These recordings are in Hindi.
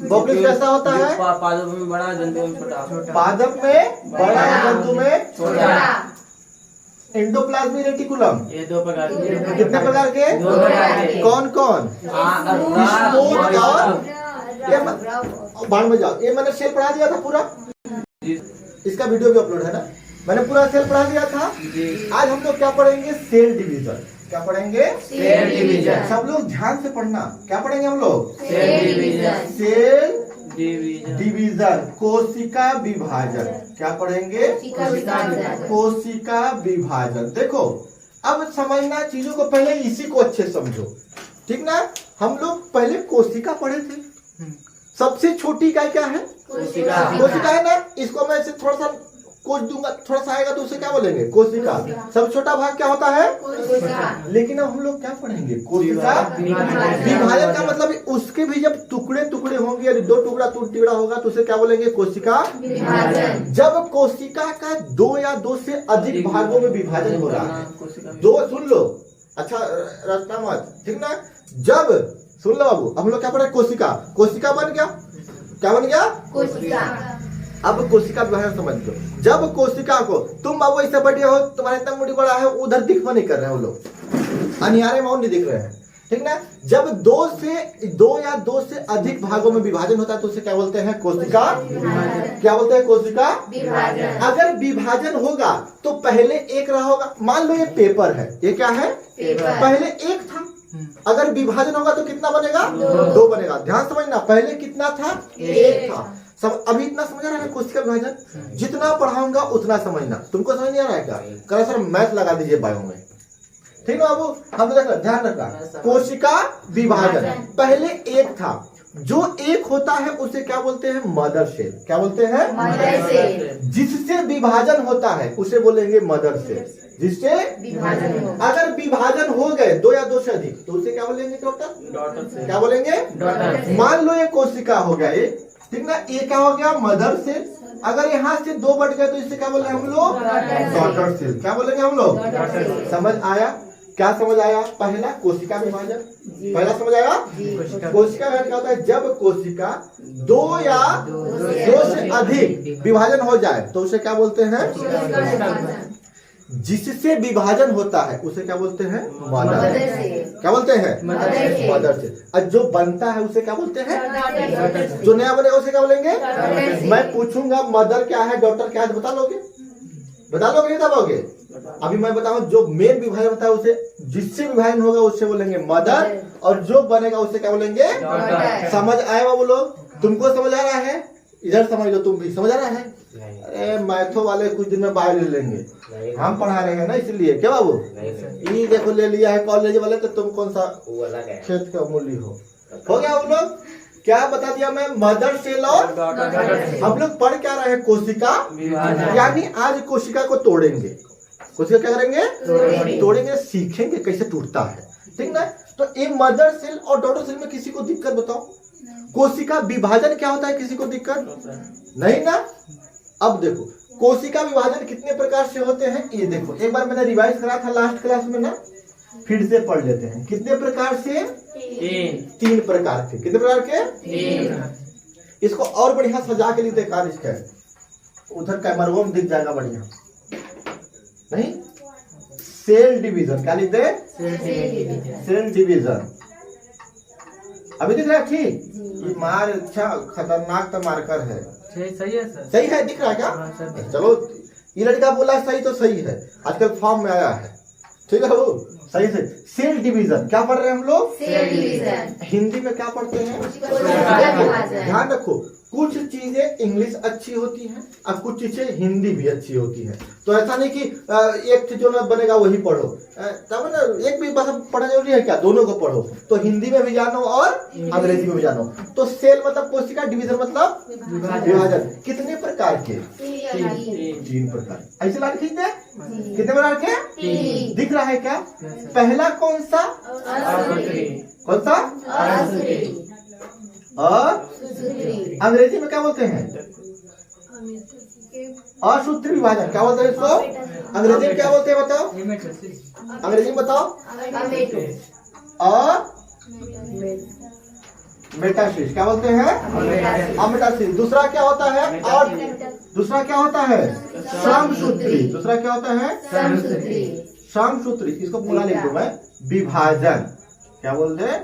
वोकलिस कैसा होता है? पादप में बड़ा, जंतु में छोटा। पादप में बड़ा, जंतु में छोटा। एंडोप्लाज्मिक रेटिकुलम ये दो प्रकार के। कितने प्रकार के? दो प्रकार के। कौन कौन? स्मूथ और ये बाढ़ में जाओ। ये मैंने सेल पढ़ा दिया था पूरा, इसका वीडियो भी अपलोड है ना, मैंने पूरा सेल पढ़ा दिया था। आज हम लोग क्या पढ़ेंगे? Cell division. क्या पढ़ेंगे? Cell division. सब लोग ध्यान से पढ़ना। क्या पढ़ेंगे हम लोग? Cell division. Cell division. Division, कोशिका विभाजन। क्या पढ़ेंगे? कोशिका विभाजन। देखो अब समझना चीजों को, पहले इसी को अच्छे समझो, ठीक ना। हम लोग पहले कोशिका पढ़े थे। सबसे छोटी इकाई क्या है? कोशिका। कोशिका है ना। इसको मैं इसे थोड़ा सा कोच दूंगा, थोड़ा सा आएगा तो उसे क्या बोलेंगे? कोशिका। सबसे छोटा भाग क्या होता है? लेकिन अब हम लोग क्या पढ़ेंगे? कोशिका विभाजन का मतलब उसके भी जब टुकड़े टुकड़े होंगे, यदि दो टुकड़ा टिकड़ा होगा तो उसे क्या बोलेंगे? कोशिका विभाजन। जब कोशिका का दो या दो से अधिक भागों में विभाजन हो रहा है, दो, सुन लो अच्छा रचना मत, ठीक ना। जब सुन लो बाबू, हम लोग क्या पढ़े? कोशिका। कोशिका बन गया, क्या बन गया? कोशिका। अब कोशिका विभाजन समझ लो। जब कोशिका को, तुम बाबू ऐसे बड़े हो, तुम्हारे इतना मुड़ी बड़ा है, उधर दिखवा नहीं कर रहे हैं वो लोग, अनियारे में और नहीं दिख रहे हैं, ठीक ना। जब दो या दो से अधिक भागों में विभाजन होता है तो उसे क्या बोलते हैं? कोशिका। क्या बोलते हैं? कोशिका विभाजन। अगर विभाजन होगा तो पहले एक रहा होगा। मान लो ये पेपर है, ये क्या है? पेपर। पहले एक था, अगर विभाजन होगा तो कितना बनेगा? दो बनेगा। ध्यान समझना, पहले कितना था? एक था। सब अभी इतना समझ रहा है कोशिका विभाजन? जितना पढ़ाऊंगा उतना समझना। तुमको समझ नहीं आ रहा है क्या? कल सर मैथ लगा दीजिए बायो में, ठीक है बाबू। हम देखो ध्यान रखना, कोशिका विभाजन पहले एक था। जो एक होता है उसे क्या बोलते हैं? Mother cell. क्या बोलते हैं? Mother cell. जिससे विभाजन होता है उसे बोलेंगे मदर सेल। जिससे विभाजन, अगर विभाजन हो गए दो या दो से अधिक तो उसे क्या बोलेंगे? Daughter cell. क्या बोलेंगे? मान लो ये कोशिका हो गया ये, ठीक ना। ये क्या हो गया? Mother cell. अगर यहाँ से दो बढ़ गए तो इसे क्या बोलेंगे हम लोग? Daughter cell. क्या बोलेंगे हम लोग? समझ आया? क्या समझ आया? पहला कोशिका विभाजन, पहला समझ आया? कोशिका विभाजन क्या होता है? जब कोशिका दो या दो से अधिक विभाजन हो जाए तो उसे क्या बोलते हैं? जिससे विभाजन होता है उसे क्या बोलते हैं? Mother cell. क्या बोलते हैं? Mother cell. और जो बनता है उसे क्या बोलते हैं? जो नया बनेगा उसे क्या बोलेंगे? मैं पूछूंगा मदर क्या है, डॉटर क्या है, बता लोगे? बता लोगे नहीं बताओगे? अभी मैं बताऊं, जो मेन विभाजन होता है उसे, जिससे विभाजन होगा उससे बोलेंगे मदर, और जो बनेगा उसे क्या बोलेंगे? समझ आए बाबू लोग? तुमको समझ आ रहा है? इधर समझ लो, तुम भी समझ आ रहा है? अरे मैथो वाले कुछ दिन में बाहर ले लेंगे, हम पढ़ा रहे हैं ना इसलिए। क्या बाबू? ये देखो ले लिया है कॉलेज वाले, तो तुम कौन सा खेत का मूल्य हो गया वो लोग? क्या बता दिया मैं? मदर सेल और हम लोग पढ़ क्या रहे हैं? कोशिका। यानी आज कोशिका को तोड़ेंगे। कोशिका क्या करेंगे? तोड़ेंगे, सीखेंगे कैसे टूटता है, ठीक ना। तो ये मदर सेल और डॉटर सेल में किसी को दिक्कत बताओ? कोशिका विभाजन क्या होता है? किसी को दिक्कत नहीं ना। अब देखो कोशिका विभाजन कितने प्रकार से होते हैं ये देखो। एक बार मैंने रिवाइज करा था लास्ट क्लास में ना, फिर से पढ़ लेते हैं। कितने प्रकार से? तीन प्रकार के। कितने प्रकार के? तीन। इसको और बढ़िया सजा के लिखते कार्य इसका, उधर कैमरा में दिख जाएगा बढ़िया, नहीं? Cell division. क्या लिखते हैं? Cell division. अभी दिख रहा है? ठीक। ये मार अच्छा खतरनाक तो मार्कर है। सही है सर। सही है, दिख रहा है क्या? चलो ये लड़का बोला सही तो सही है, आजकल फॉर्म में आया है, ठीक है वो सही से। सेल डिवीजन क्या पढ़ रहे हैं हम लोग? Cell division. हिंदी में क्या पढ़ते हैं? ध्यान रखो, कुछ चीजें इंग्लिश अच्छी होती हैं और कुछ चीजें हिंदी भी अच्छी होती हैं। तो ऐसा नहीं कि एक जो ना बनेगा वही पढ़ो, तब ना एक भी भाषा पढ़ना जरूरी है क्या? दोनों को पढ़ो, तो हिंदी में भी जानो और अंग्रेजी में भी जानो। तो सेल मतलब कोशिका, डिवीजन मतलब विभाजन। कितने प्रकार के? तीन प्रकार। ऐसे लाइन खींच दे। कितने प्रकार के? दिख रहा है क्या? पहला कौन सा? कौन सा? और अंग्रेजी में क्या बोलते हैं? असूत्री विभाजन। क्या बोलते हैं इसको? अंग्रेजी में क्या बोलते हैं बताओ? अंग्रेजी में बताओ। मेटाशीश। क्या बोलते हैं? अमेटाशीश। दूसरा क्या होता है? और दूसरा क्या होता है? समसूत्री। दूसरा क्या होता है? समसूत्री। इसको पूरा लिख दूं मैं, विभाजन। क्या बोलते हैं?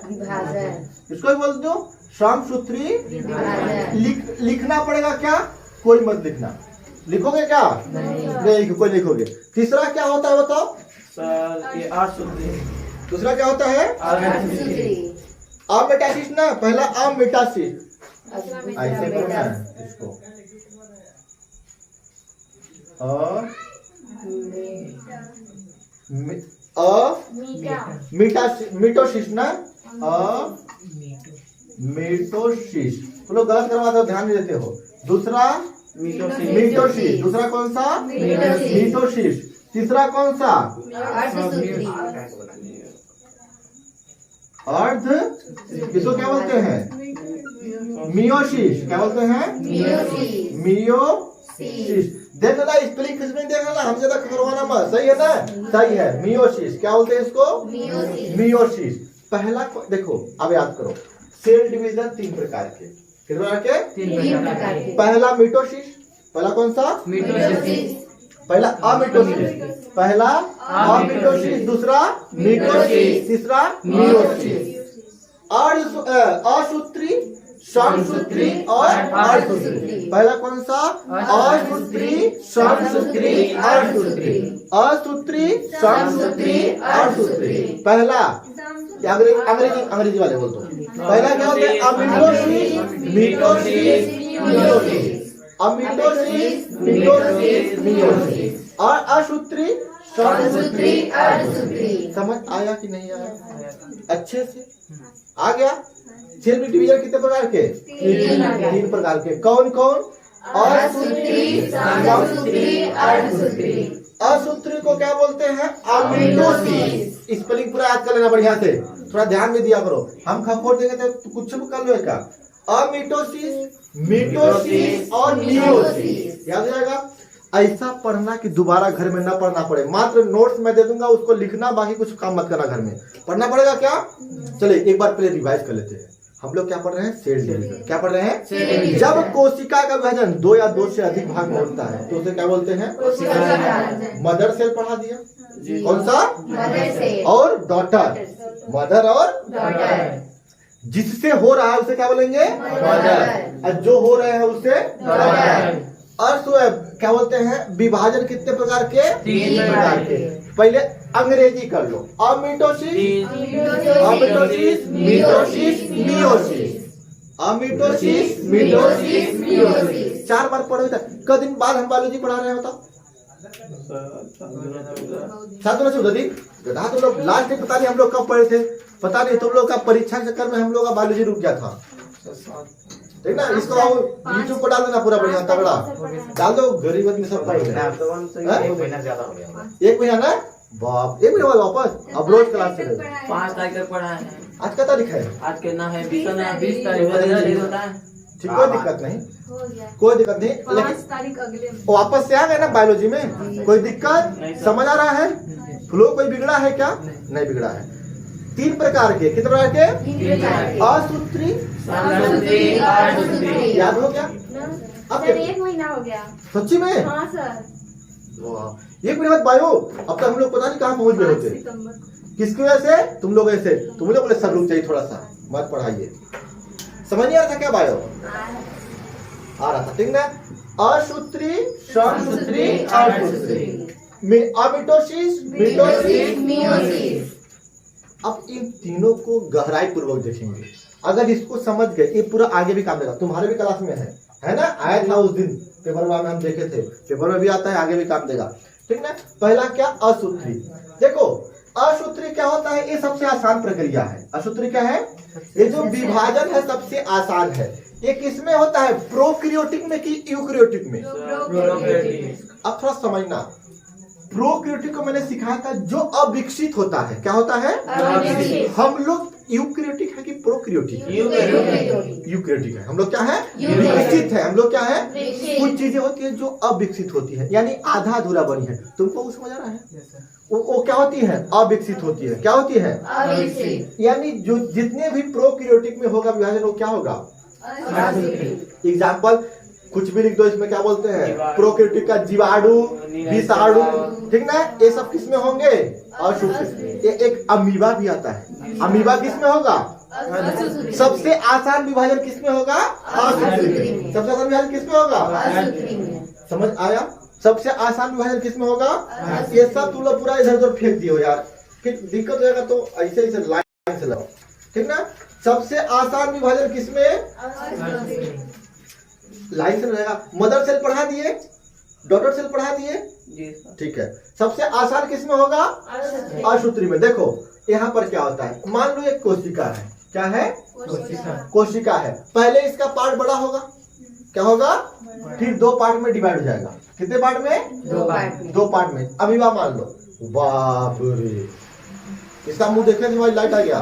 इसको भी बोल दो समसूत्री। लिखना पड़ेगा क्या? कोई मत लिखना। लिखोगे क्या? नहीं, कोई लिखोगे। तीसरा क्या होता है बताओ? ये 8 सूत्री। दूसरा क्या होता है? अमेटाशीश ना, पहला अमेटाशीश। ऐसे करना है इसको। मीटोशीश ना, मीटोशीश। तो लोग गलत करवाते हो, ध्यान नहीं देते हो। दूसरा मीटोशीश। दूसरा कौन सा? मीटोशीश। तीसरा कौन सा? अर्ध। इसको क्या बोलते हैं? मियोशीश। क्या बोलते हैं? मियोशीश। देख लेना स्पेलिंग, किस में देख लेना, हमसे तक करवाना मत। सही है ना? सही है, मियोशीश। क्या बोलते हैं इसको? मियोशीश। पहला देखो, अब याद करो, सेल डिवीजन 3 प्रकार के। कितने प्रकार के? 3 प्रकार के। पहला मिटोशीश। पहला कौन सा? मिटोशीश। पहला अमिटोशीश। पहला अमिटोशीश। दूसरा मिटोशीश। तीसरा मियोशीश। असूत्री, समसूत्री और अर्धसूत्री। पहला कौन सा? असूत्री, समसूत्री, अर्धसूत्री। असूत्री, समसूत्री, अर्धसूत्री। पहला अंग्रेजी वाले बोल दो। पहला क्या होता है? अमिटोशीश, मिटोशीश, मियोशीश। अमिटोशीश, मिटोशीश, मियोशीश। और असूत्री, समसूत्री, अर्धसूत्री। समझ आया कि नहीं आया? अच्छे से आ गया। सेल डिवीजन कितने प्रकार के? 3 प्रकार के। कौन कौन? असूत्री, समसूत्री, अर्धसूत्री। असूत्री को क्या बोलते हैं? अमिटोशीश। स्पेलिंग पूरा याद कर लेना बढ़िया से, थोड़ा ध्यान में दिया करो। हम खपोड़ देंगे तो कुछ भी कर लो का। अमिटोशीश, मिटोशीश और मियोशीश। याद हो जाएगा। ऐसा पढ़ना कि दोबारा घर में ना पढ़ना पड़े। मात्र नोट्स मैं दे दूंगा, उसको लिखना, बाकी कुछ काम मत करना। घर में पढ़ना पड़ेगा क्या? चलिए एक बार पहले रिवाइज कर लेते हैं। हम लोग क्या पढ़ रहे हैं? Cell division. क्या पढ़ रहे हैं? जब कोशिका का विभाजन 2 या 2 से अधिक भाग में होता है तो उसे क्या बोलते हैं? मदर सेल पढ़ा दिया। कौन सा? और डॉटर। मदर और डॉटर। जिससे हो रहा है उसे क्या बोलेंगे? मदर। और जो हो रहे हैं उसे डॉटर। और क्या बोलते हैं? विभाजन कितने प्रकार के? 3 प्रकार के। पहले अंग्रेजी कर लो। अमिटोशीश, अमिटोशीश, मिटोशीश, मियोशीश। अमिटोशीश, मिटोशीश, मियोशीश। 4 बार पढ़ो। कई दिन बाद हम बायोलॉजी पढ़ा रहे हैं बताओ? 7 दिन। गधा तुम लोग लास्ट डे पता नहीं हम लोग कब पढ़े थे, पता नहीं। तुम लोग का परीक्षा के चक्कर में हम लोग का बायोलॉजी रुक गया था। ठीक ना? इसको यूट्यूब पर डाल देना, पूरा बढ़िया तगड़ा डाल दो। गरीब आदमी सब पढ़ रहे हैं। 1 महीना ना? बाप, 1 महीना बाद वापस। अब रोज क्लास चलेगा। 5 तारीख तक पढ़ा है। आज का तारीख है? आज के ना है 20 तारीख होता है। ठीक, कोई दिक्कत नहीं, कोई दिक्कत नहीं। 5 तारीख अगले वापस से आ गए ना बायोलॉजी में? कोई दिक्कत? समझ आ रहा है? फ्लो कोई बिगड़ा है क्या? नहीं बिगड़ा है। 3 प्रकार के। कितने प्रकार के? असूत्री, समसूत्री, अर्धसूत्री। याद हो गया? अब सर 1 महीना हो गया। सच्ची में? हाँ सर। वाह, 1 महीने बाद बायो। अब तक हम लोग पता नहीं कहाँ पहुंच गए 5 होते। सितंबर को। किसकी वजह से? तुम लोग ऐसे। तुम लोग बोले सब रुक जाइए, थोड़ा सा मत पढ़ाइए। समझ नहीं आ रहा था क्या बायो? आ रहा था, ठीक ना? असूत्री, समसूत्री, अर्धसूत्री। अमिटोशीश, मिटोशीश, मियोशीश। अब इन तीनों को गहराई पूर्वक देखेंगे। अगर इसको समझ गए, ये पूरा आगे भी काम देगा। तुम्हारे भी क्लास में है ना? आया था उस दिन पेपर में हम देखे थे, पेपर में भी आता है, आगे भी काम देगा। ठीक ना? पहला क्या? असूत्री। देखो असूत्री क्या होता है? ये सबसे आसान प्रक्रिया है। असूत्री क्या है? ये जो विभाजन है सबसे आसान है। ये किसमें होता है? प्रोक्रियोटिक में कि यूक्रियोटिक में? अब थोड़ा समझना। प्रोक्रियोटिक को मैंने सिखाया था, जो अविकसित होता है। क्या होता है? हम लोग यूकैरियोटिक है कि प्रोकैरियोटिक है? यूकैरियोटिक। यूकैरियोटिक है। हम लोग क्या है? यूकैरियोटिक। विकसित है। हम लोग क्या है? विकसित। कुछ चीजें होती है जो अविकसित होती है, यानी आधा अधूरा बनी है। तुमको वो समझ आ रहा है? वो क्या होती है? अविकसित होती है। क्या होती है? अविकसित। यानी जो जितने भी प्रोकैरियोटिक में होगा विभाजन, वो क्या होगा? एग्जाम्पल कुछ भी लिख दो, इसमें क्या बोलते हैं? प्रोकैरियोटिक का जीवाणु, विषाणु, ठीक ना? ये सब किसमें होंगे? असूत्री। ये एक अमीबा भी आता है। अमीबा किसमें होगा? सबसे आसान विभाजन किसमें होगा? असूत्री। सबसे आसान विभाजन किसमें होगा? समझ आया? सबसे आसान विभाजन किसमें होगा? ये सब तुम लोग पूरा इधर उधर फेंक दियो यार, फिर दिक्कत हो जाएगा। तो ऐसे ऐसे लाइन से लगाओ, ठीक ना? सबसे आसान विभाजन किसमें? लाइन से रहेगा। मदर सेल पढ़ा दिए, डॉटर सेल पढ़ा दिए, जी सर। ठीक है। सबसे आसान किसमें होगा? असूत्री में। देखो यहाँ पर क्या होता है, मान लो एक कोशिका है। क्या है? कोशिका है। पहले इसका पार्ट बड़ा होगा, क्या होगा? फिर दो पार्ट में डिवाइड हो जाएगा। कितने पार्ट में? दो पार्ट में। अमीबा मान लो। बाप रे, इसका मुंह देखने से हमारी लाइट आ गया।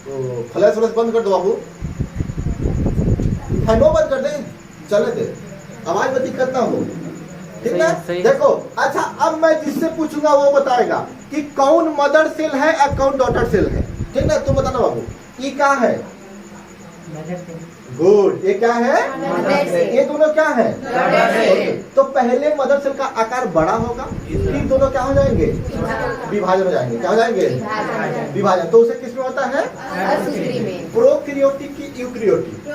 तो फ्लैश व्लैश बंद कर दो बाबू, फैनो बंद कर दे, चले दे, आवाज में दिक्कत ना हो, ठीक ना? सही। देखो अच्छा, अब मैं जिससे पूछूंगा वो बताएगा कि कौन मदर सेल है और कौन डॉटर सेल है, ठीक ना? तुम बताना बाबू, ये क्या है? गुड। ये क्या है? ये दोनों क्या है? तो पहले मदर सेल का आकार बड़ा होगा, फिर दोनों क्या हो जाएंगे? विभाजन हो जाएंगे। क्या हो जाएंगे? विभाजन। तो उसे किसमें होता है? प्रोकैरियोटिक की यूकैरियोटिक?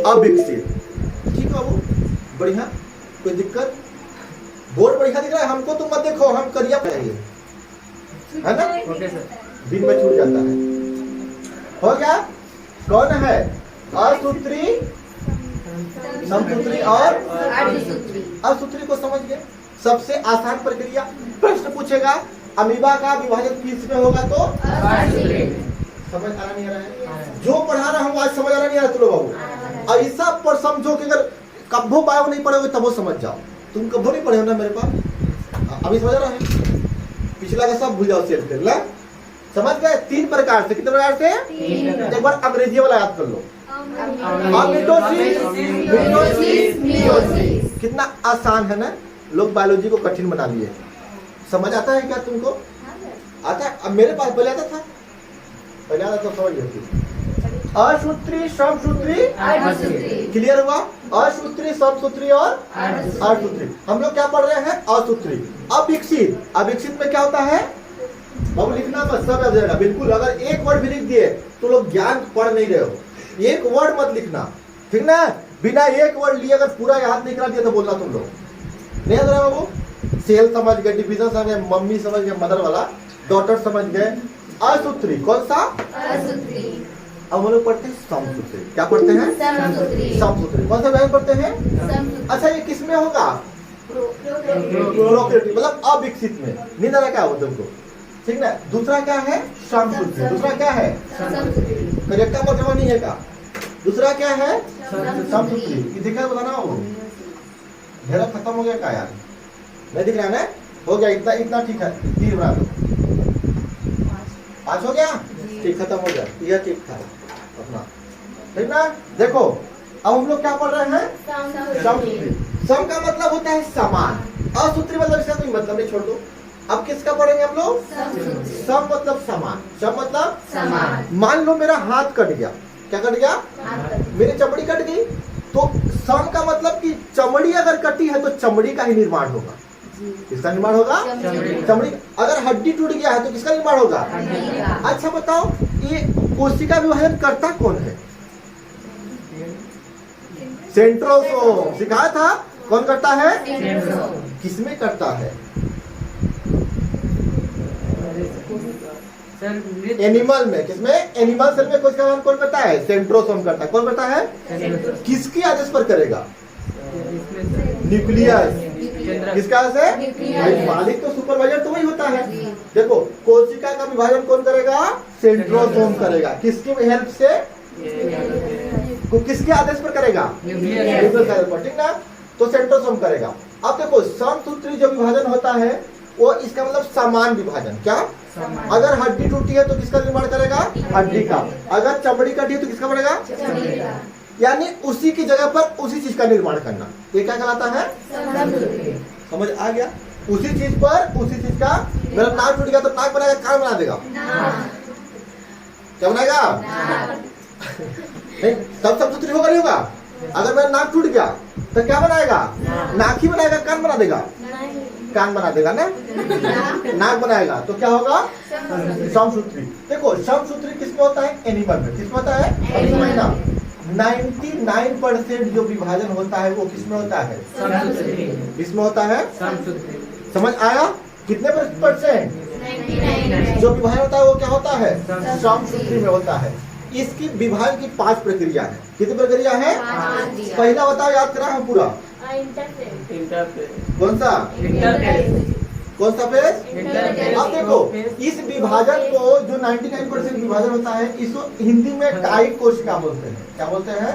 अविकसित। ठीक है बाबू, बढ़िया, कोई दिक्कत? बोर्ड बढ़िया दिख रहा है हमको, तुम मत देखो, हम करिया पाएंगे, है ना? Okay sir. दिन में छूट जाता है। हो गया? कौन है? असूत्री, समसूत्री और असूत्री को समझ गए। सबसे आसान प्रक्रिया। प्रश्न पूछेगा अमीबा का विभाजन किसमें होगा, तो समझ आ रहा नहीं आ रहा है? जो पढ़ा रहा हूँ आज समझ आ रहा नहीं आ रहा तुम बाबू? ऐसा पर समझो कि अगर कब्बो बायो नहीं पढ़ोगे तब वो समझ जाओ। तुम कब्बो नहीं पढ़े हो ना मेरे पास, अभी समझ रहा है? पिछला का सब भूल जाओ, सेल कर ला। समझ गए? 3 प्रकार से। कितने प्रकार से? एक बार अंग्रेजी वाला याद कर लो। कितना आसान है ना? लोग बायोलॉजी को कठिन बना लिए। समझ आता है क्या तुमको? आता है? अब मेरे पास पहले आता था, पहले आता तो समझ गए। असूत्री, समसूत्री, क्लियर हुआ? असूत्री, समसूत्री और असूत्री। हम लोग क्या पढ़ रहे हैं? असूत्री। अविकसित। अविकसित में क्या होता है बाबू? लिखना बस, सब याद रहेगा बिल्कुल। अगर एक वर्ड भी लिख दिए तो लोग ज्ञान पढ़ नहीं रहे हो। एक वर्ड मत लिखना, ठीक ना? बिना एक वर्ड लिए अगर पूरा याद नहीं करा दिया तो बोलना तुम लोग नहीं याद रहा बाबू। सेल समझ गए, डिवीजन समझ गए, मम्मी समझ गए, मदर वाला, डॉटर समझ गए। असूत्री कौन सा? अब हम लोग पढ़ते हैं समसूत्री। क्या पढ़ते हैं? समसूत्री। कौन सा व्यायाम पढ़ते हैं? अच्छा, ये किसमें होगा? प्रोकैरियोटिक, मतलब अविकसित में। नींद आ रहा क्या हो तुमको, ठीक ना? दूसरा क्या है? समसूत्री। दूसरा क्या है? करेक्ट का मतलब नहीं है का? दूसरा क्या है? समसूत्री। ये दिखा है, बताना हो। घेरा खत्म हो गया का यार? नहीं दिख रहा है ना? हो गया, इतना इतना ठीक है। 3 बना दो, 5 हो गया, ठीक, खत्म हो गया। यह ठीक था अपना, ठीक ना? देखो अब हम लोग क्या पढ़ रहे हैं? समसूत्री। सम का मतलब होता है समान, असूत्री मतलब इसका कोई मतलब नहीं, छोड़ दो। अब किसका पढ़ेंगे हम लोग? सम मतलब समान। सम मतलब समान। मान लो मेरा हाथ कट गया, क्या कट गया? मेरी चमड़ी कट गई। तो सम का मतलब कि चमड़ी अगर कटी है तो चमड़ी का ही निर्माण होगा। किसका निर्माण होगा? चमड़ी। अगर हड्डी टूट गया है तो किसका निर्माण होगा? अच्छा बताओ, ये कोशिका विभाजन करता कौन है? सेंट्रोसोम। सिखाया था कौन करता है? किसमें करता है? एनिमल में। किसमें? एनिमल सेल में कोशिका विभाजन कौन करता है? सेंट्रोसोम करता है। कौन करता है? किसके आदेश पर करेगा? न्यूक्लियस। किसका से? मालिक तो सुपरवाइजर तो वही होता है। देखो कोशिका का विभाजन कौन करेगा? सेंट्रोसोम करेगा। किसकी हेल्प से? किसके आदेश पर करेगा? न्यूक्लियस पर, ठीक ना? तो सेंट्रोसोम करेगा। अब देखो समसूत्री जो विभाजन होता है वो इसका मतलब समान विभाजन। क्या? अगर हड्डी टूटी है तो किसका निर्माण करेगा? हड्डी का। अगर चमड़ी कटी है तो किसका बनेगा? यानी उसी की जगह पर उसी चीज का निर्माण करना, ये क्या कहलाता है? समझ आ गया? उसी चीज पर उसी चीज का, मेरा नाक टूट गया तो नाक बनाएगा, कान बना देगा, क्या बनाएगा? नहीं, तब समसूत्री होगा नहीं होगा? अगर मेरा नाक टूट गया तो क्या बनाएगा? नाक ही बनाएगा, कान बना देगा? कान बना देगा ना, नाक बनाएगा तो क्या होगा? समसूत्री। देखो समसूत्री किसमें होता है? एनिमल में। किसमें होता है? एनिमल में। 99% जो विभाजन होता है वो किसमें होता है? किसमें होता है? समझ आया? कितने परसेंट जो विभाजन होता है वो क्या होता है? समसूत्री में होता है। इसकी विभाजन की 5 प्रक्रिया है। कितनी प्रक्रिया है? पहला बताओ, याद करा हम पूरा। कौन सा? कौन सा फेज? अब देखो इस विभाजन को, जो 99% विभाजन होता है, इसको हिंदी में कायिक कोशिका बोलते हैं। क्या बोलते हैं?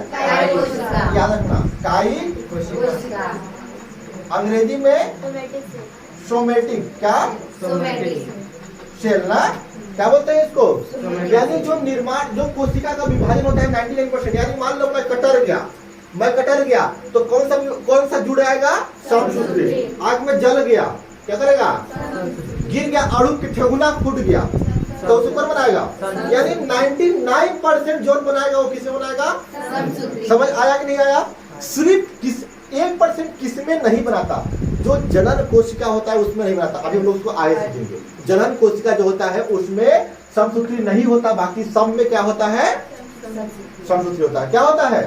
याद रखना, कायिक कोशिका। अंग्रेजी में सोमेटिक, क्या? सेल ना, क्या बोलते हैं इसको? यानी जो निर्माण, जो कोशिका का विभाजन होता है 99%। यानी मान लो मैं कटर गया तो कौन सा जुड़ आएगा? समसूत्री। आग में जल गया, क्या करेगा? गिर गया, अड़ू की ठेहुना फूट गया तो उसे कौन बनाएगा? यानी 99% जोन बनाएगा वो किसमें बनाएगा? समझ आया कि नहीं आया? सिर्फ 1% किसमें नहीं बनाता? जो जनन कोशिका होता है उसमें नहीं बनाता। अभी हम लोग उसको आगे सीखेंगे। जनन कोशिका जो होता है उसमें समसूत्री नहीं होता, बाकी सब में क्या होता है? समसूत्री होता है। क्या होता है?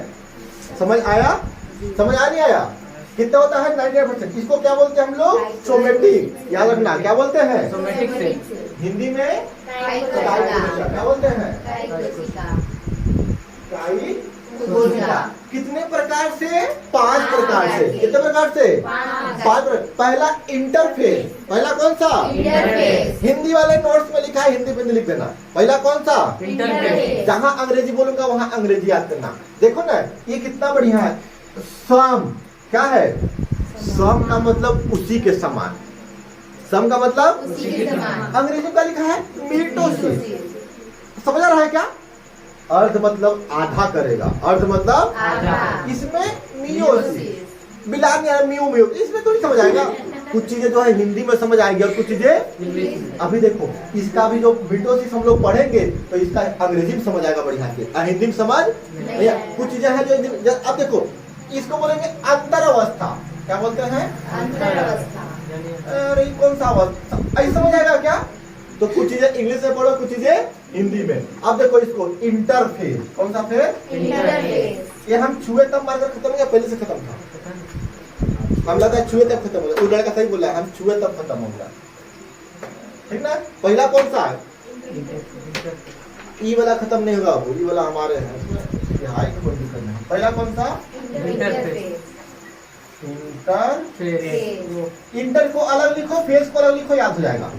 समझ आया? समझ आ नहीं आया? कितना होता है? 99%। इसको क्या बोलते हैं हम लोग? सोमेटिक। याद रखना, क्या बोलते हैं? हिंदी में क्या बोलते हैं? कायिक कोशिका। कितने प्रकार से? 5 प्रकार से। कितने प्रकार से? 5। पहला इंटरफेज। पहला कौन सा? इंटरफेज। हिंदी वाले नोट्स में लिखा है, हिंदी में लिख देना। पहला कौन सा? इंटरफेज। जहाँ अंग्रेजी बोलूंगा वहाँ अंग्रेजी याद करना। देखो ना ये कितना बढ़िया है। सम क्या है? सम का मतलब उसी के समान। सम का मतलब उसी के समान। अंग्रेजी में लिखा है मीटोसिस। समझ आ रहा है क्या? अर्ध मतलब आधा करेगा, अर्ध मतलब आधा। इसमें मियोसिस मिला म्यू इसमें थोड़ी समझ आएगा। कुछ चीजें जो है हिंदी में समझ आएगी और कुछ चीजें अभी देखो इसका भी जो मिटोसिस हम लोग पढ़ेंगे तो इसका अंग्रेजी में समझ आएगा बढ़िया के, हिंदी में समझ नहीं। कुछ चीजें हैं जो अब देखो इसको बोलेंगे अंतर अवस्था। क्या बोलते हैं? अंतर अवस्था। अरे कौन सा अवस्था? ऐसे समझ आएगा क्या? तो कुछ चीजें इंग्लिश में पढ़ो, कुछ चीजें हिंदी में। अब देखो इसको इंटरफेज। कौन सा फेज? इंटरफेज। ये हम छुए तब मारकर खत्म हो गया, पहले से खत्म था। हम लगा छुए तब खत्म हो गया। वो लड़का सही बोला, हम छुए तब खत्म हो गया। ठीक ना? पहला कौन सा है? ई वाला खत्म नहीं होगा, वो ई वाला हमारे हैं, ये हाई का कोई दिक्कत नहीं। पहला कौन सा? इंटर को अलग लिखो, फेज को अलग लिखो, याद हो जाएगा।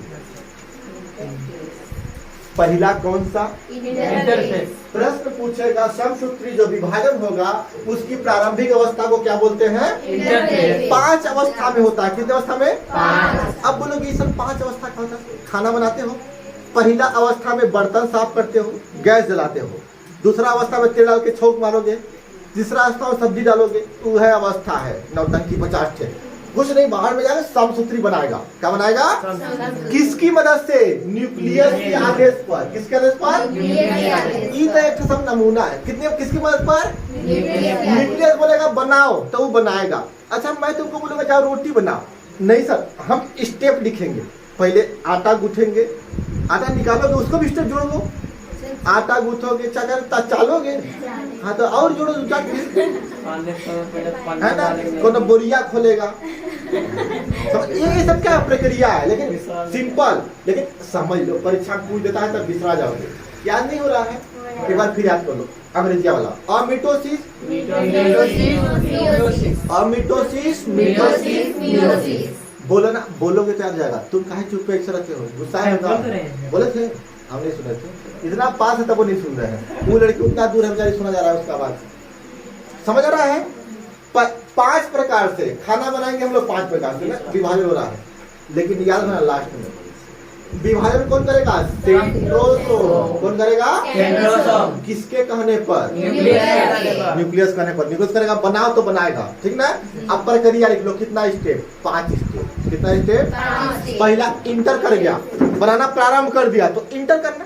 पहला कौन सा? इंटरफेज। प्रश्न पूछेगा समसूत्री जो विभाजन होगा उसकी प्रारंभिक अवस्था को क्या बोलते हैं? इंटरफेज। 5 अवस्था में होता है। कितने अवस्था में? 5। अब बोलोगे सर 5 अवस्था क्या होता है? खाना बनाते हो, पहला अवस्था में बर्तन साफ करते हो, गैस जलाते हो। दूसरा अवस्था में तेल डाल के छौंक मारोगे। तीसरा अवस्था में सब्जी डालोगे। वह अवस्था है नौटंकी 50 थे। कुछ नहीं, बाहर में जाकर समसूत्री बनाएगा। क्या बनाएगा? किसकी मदद से? न्यूक्लियस के आदेश पर। किसके आदेश पर? ये तो एक सब नमूना है। किसकी मदद पर? न्यूक्लियस बोलेगा बनाओ तो वो बनाएगा। अच्छा मैं तुमको बोलूंगा जाओ रोटी बनाओ, नहीं सर हम स्टेप लिखेंगे। पहले आटा गूंथेंगे, आटा निकालोगे उसको भी स्टेप जोड़ लो। आटा गूंथोगे, चालोगे, हाँ तो और जोड़ो है ना। कोनो बोरिया खोलेगा। तो ये सब क्या प्रक्रिया है, लेकिन सिंपल। लेकिन समझ लो, परीक्षा पूछ देता है तब बिसरा जाओगे। याद नहीं हो रहा है? एक बार फिर याद कर लो अंग्रेजी वाला। अमिटोसिस, बोलो ना, बोलोगे तो याद जाएगा। तुम काहे चुप पे रहते हो? गुस्सा है? बोले थे हम नहीं सुने थे। इतना पास है तब वो नहीं सुन रहे हैं। वो लड़की उतना दूर है बेचारी, सुना जा रहा है उसका आवाज। समझ आ रहा है? 5 प्रकार से खाना बनाएंगे हम लोग, 5 प्रकार से ना विभाजन हो रहा है। लेकिन याद रखना लास्ट में विभाजन कौन करेगा? सेंट्रोसोम। कौन करेगा? सेंट्रोसोम। किसके कहने पर? न्यूक्लियस कहने पर। न्यूक्लियस करेगा, बनाओ तो बनाएगा, ठीक ना। अब प्रक्रिया लिख लो, कितना स्टेप? 5 स्टेप। कितना स्टेप? पहला इंटर कर गया, बनाना प्रारंभ कर दिया तो इंटर करना,